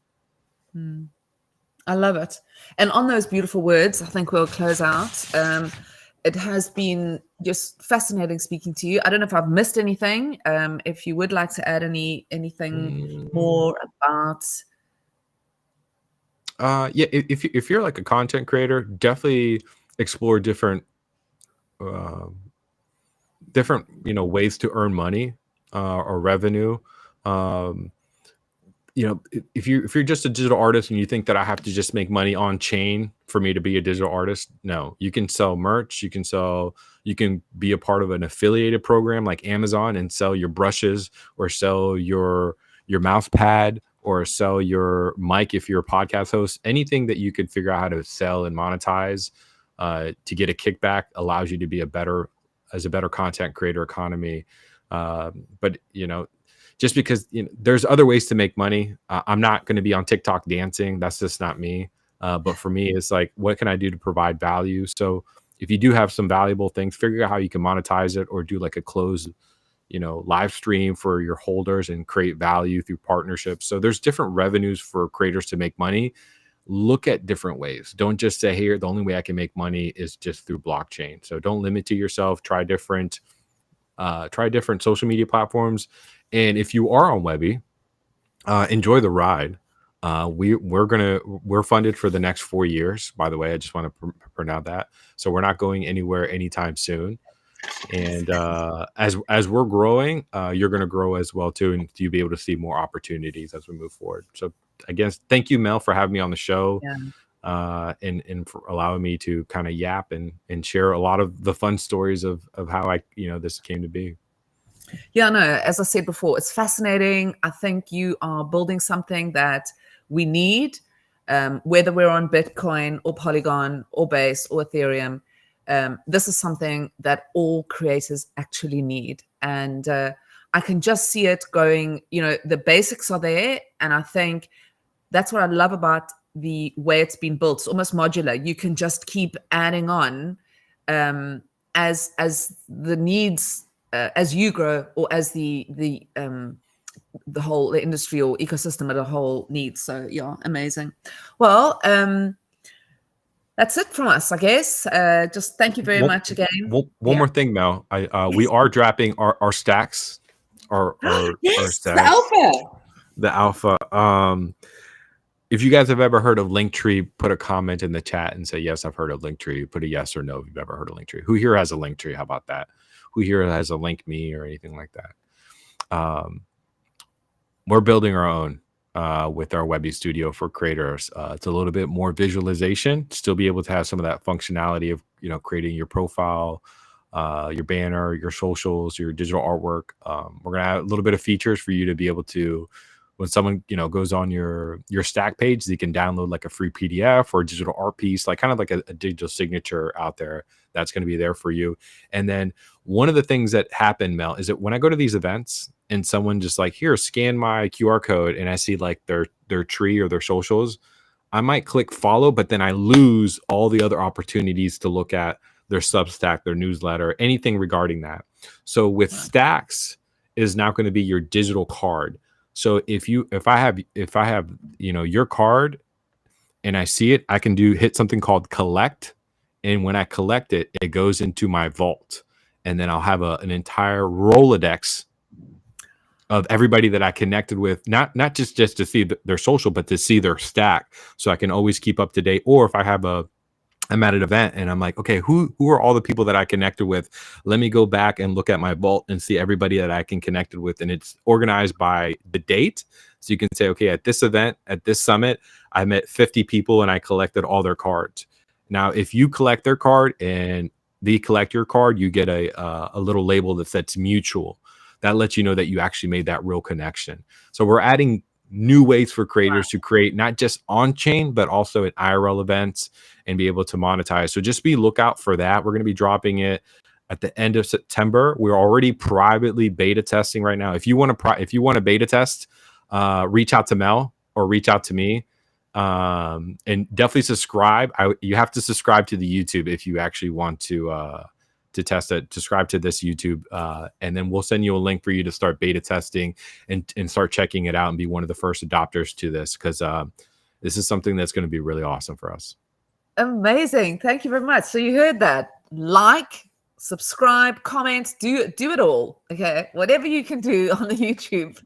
I love it. And on those beautiful words, I think we'll close out. It has been just fascinating speaking to you. I don't know if I've missed anything. If you would like to add anything more about. Yeah, if you're like a content creator, definitely explore different ways to earn money or revenue. If you're just a digital artist and you think that I have to just make money on chain for me to be a digital artist, no. You can sell merch. You can be a part of an affiliated program like Amazon and sell your brushes, or sell your mouse pad, or sell your mic if you're a podcast host. Anything that you could figure out how to sell and monetize to get a kickback allows you to be a better content creator economy. But just because there's other ways to make money. I'm not going to be on TikTok dancing. That's just not me. But for me, it's like, what can I do to provide value? So if you do have some valuable things, figure out how you can monetize it, or do like a closed live stream for your holders and create value through partnerships. So there's different revenues for creators to make money. Look at different ways. Don't just say, here, the only way I can make money is just through blockchain. So don't limit to yourself. Try different social media platforms. And if you are on Webbie, enjoy the ride. We're funded for the next 4 years. By the way, I just want to pronounce that. So we're not going anywhere anytime soon. And as we're growing, you're going to grow as well too, and you'll be able to see more opportunities as we move forward. So again, thank you, Mel, for having me on the show, and for allowing me to kind of yap and share a lot of the fun stories of how this came to be. Yeah, no, as I said before, it's fascinating. I think you are building something that we need, whether we're on Bitcoin or Polygon or Base or Ethereum. This is something that all creators actually need. And I can just see it going, the basics are there. And I think that's what I love about the way it's been built. It's almost modular. You can just keep adding on as the needs, as you grow, or as the whole industry or ecosystem as a whole needs. So yeah, amazing. Well, that's it from us, I guess. Just thank you very much again. One more thing, Mel. We are dropping our stacks, our yes, stacks, the alpha. If you guys have ever heard of Linktree, put a comment in the chat and say, yes, I've heard of Linktree. Put a yes or no if you've ever heard of Linktree. Who here has a Linktree? How about that? Who here has a Link Me or anything like that? We're building our own with our Webbie Studio for creators. It's a little bit more visualization, still be able to have some of that functionality of creating your profile, your banner, your socials, your digital artwork. We're gonna add a little bit of features for you to be able to, when someone goes on your stack page, they can download like a free PDF or a digital art piece, like kind of like a digital signature out there that's going to be there for you. And then one of the things that happen, Mel, is that when I go to these events and someone just like, here, scan my QR code, and I see like their tree or their socials, I might click follow, but then I lose all the other opportunities to look at their Substack, their newsletter, anything regarding that. So with Stacks is now going to be your digital card. So if I have your card and I see it, I can hit something called collect, and when I collect it, it goes into my vault, and then I'll have an entire Rolodex of everybody that I connected with, not just to see their social, but to see their stack, so I can always keep up to date. Or if I have I'm at an event and I'm like, okay, who are all the people that I connected with? Let me go back and look at my vault and see everybody that I can connected with. And it's organized by the date. So you can say, okay, at this event, at this summit, I met 50 people and I collected all their cards. Now, if you collect their card and they collect your card, you get a little label that says mutual. That lets you know that you actually made that real connection. So we're adding new ways for creators to create, not just on chain, but also at IRL events and be able to monetize. So just be lookout for that. We're going to be dropping it at the end of September. We're already privately beta testing right now. If you want to beta test, reach out to Mel or reach out to me, and definitely subscribe. You have to subscribe to the YouTube if you actually want to test it. Subscribe to this YouTube, and then we'll send you a link for you to start beta testing and start checking it out and be one of the first adopters to this, because this is something that's going to be really awesome for us. Amazing. Thank you very much. So you heard that. Like, subscribe, comment, do it all. Okay, whatever you can do on the YouTube.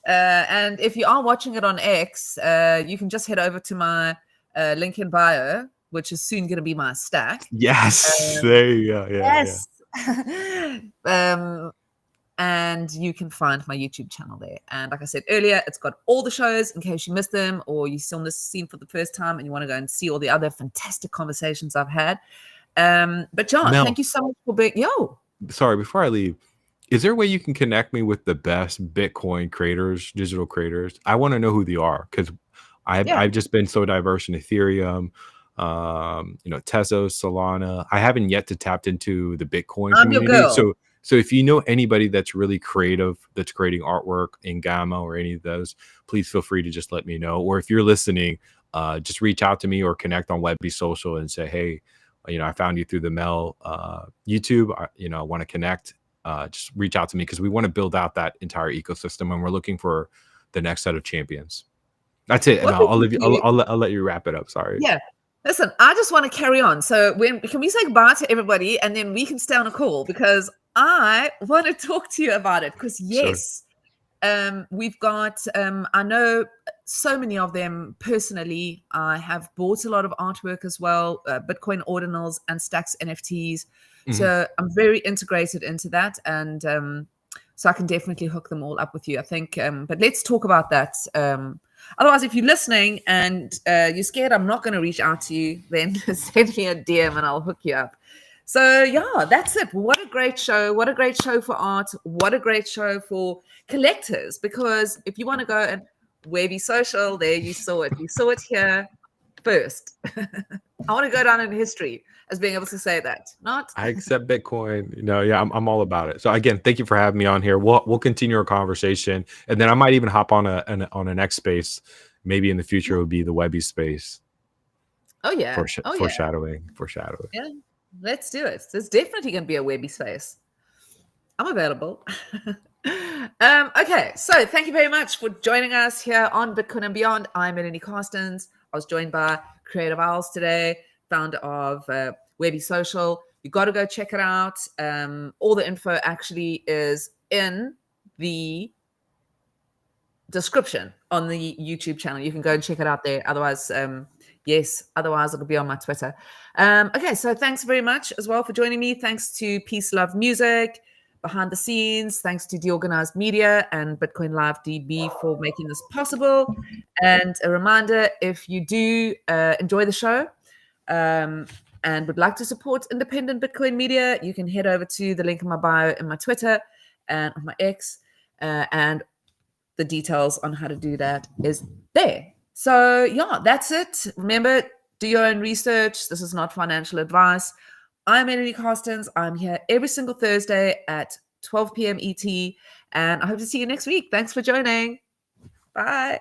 And if you are watching it on X, you can just head over to my link in bio, which is soon going to be my stack. Yes, there you go. Yeah, yes. Yeah. And you can find my YouTube channel there. And like I said earlier, it's got all the shows in case you missed them, or you saw this scene for the first time and you want to go and see all the other fantastic conversations I've had. But John, Mel, thank you so much for being. Sorry, before I leave, is there a way you can connect me with the best Bitcoin creators, digital creators? I want to know who they are, because I've just been so diverse in Ethereum, Tezos, Solana. I haven't yet to tap into the Bitcoin community. So if you know anybody that's really creative, that's creating artwork in Gamma or any of those, please feel free to just let me know. Or if you're listening, just reach out to me or connect on Webbie Social and say, hey, I found you through the Mel YouTube. I want to connect. just reach out to me, because we want to build out that entire ecosystem, and we're looking for the next set of champions. That's it. And What we I'll can leave you. do, I'll let you wrap it up. Sorry. yeah. Listen, I just want to carry on. So can we say goodbye to everybody and then we can stay on a call, because I want to talk to you about it. Because Sure. yes, we've got, I know so many of them personally. I have bought a lot of artwork as well, Bitcoin ordinals and Stacks NFTs. So I'm very integrated into that. And so I can definitely hook them all up with you, I think. But let's talk about that. Otherwise, if you're listening and you're scared I'm not going to reach out to you, then send me a DM and I'll hook you up. So yeah, that's it. What a great show. What a great show for art. What a great show for collectors. Because if you want to go and Webbie Social, there you saw it. You saw it here first. I want to go down in history as being able to say that. Not I accept Bitcoin. Yeah, I'm all about it. So again, thank you for having me on here. We'll continue our conversation, and then I might even hop on a next space. Maybe in the future it would be the Webbie space. Oh yeah. Foreshadowing. Yeah. Let's do it. There's definitely going to be a Webbie space. I'm available. Okay, so thank you very much for joining us here on Bitcoin and Beyond. I'm Melanie Carstens. I was joined by Creative Owls today, founder of Webbie Social. You got to go check it out. All the info actually is in the description on the YouTube channel. You can go and check it out there. Otherwise, otherwise it'll be on my Twitter. Okay, so thanks very much as well for joining me. Thanks to Peace Love Music behind the scenes. Thanks to The Organized Media and Bitcoin Live DB for making this possible. And a reminder, if you do enjoy the show and would like to support independent Bitcoin media, you can head over to the link in my bio in my Twitter and on my X, and the details on how to do that is there. So yeah, that's it. Remember, do your own research. This is not financial advice. I'm Melanie Carstens. I'm here every single Thursday at 12 p.m. ET, and I hope to see you next week. Thanks for joining. Bye.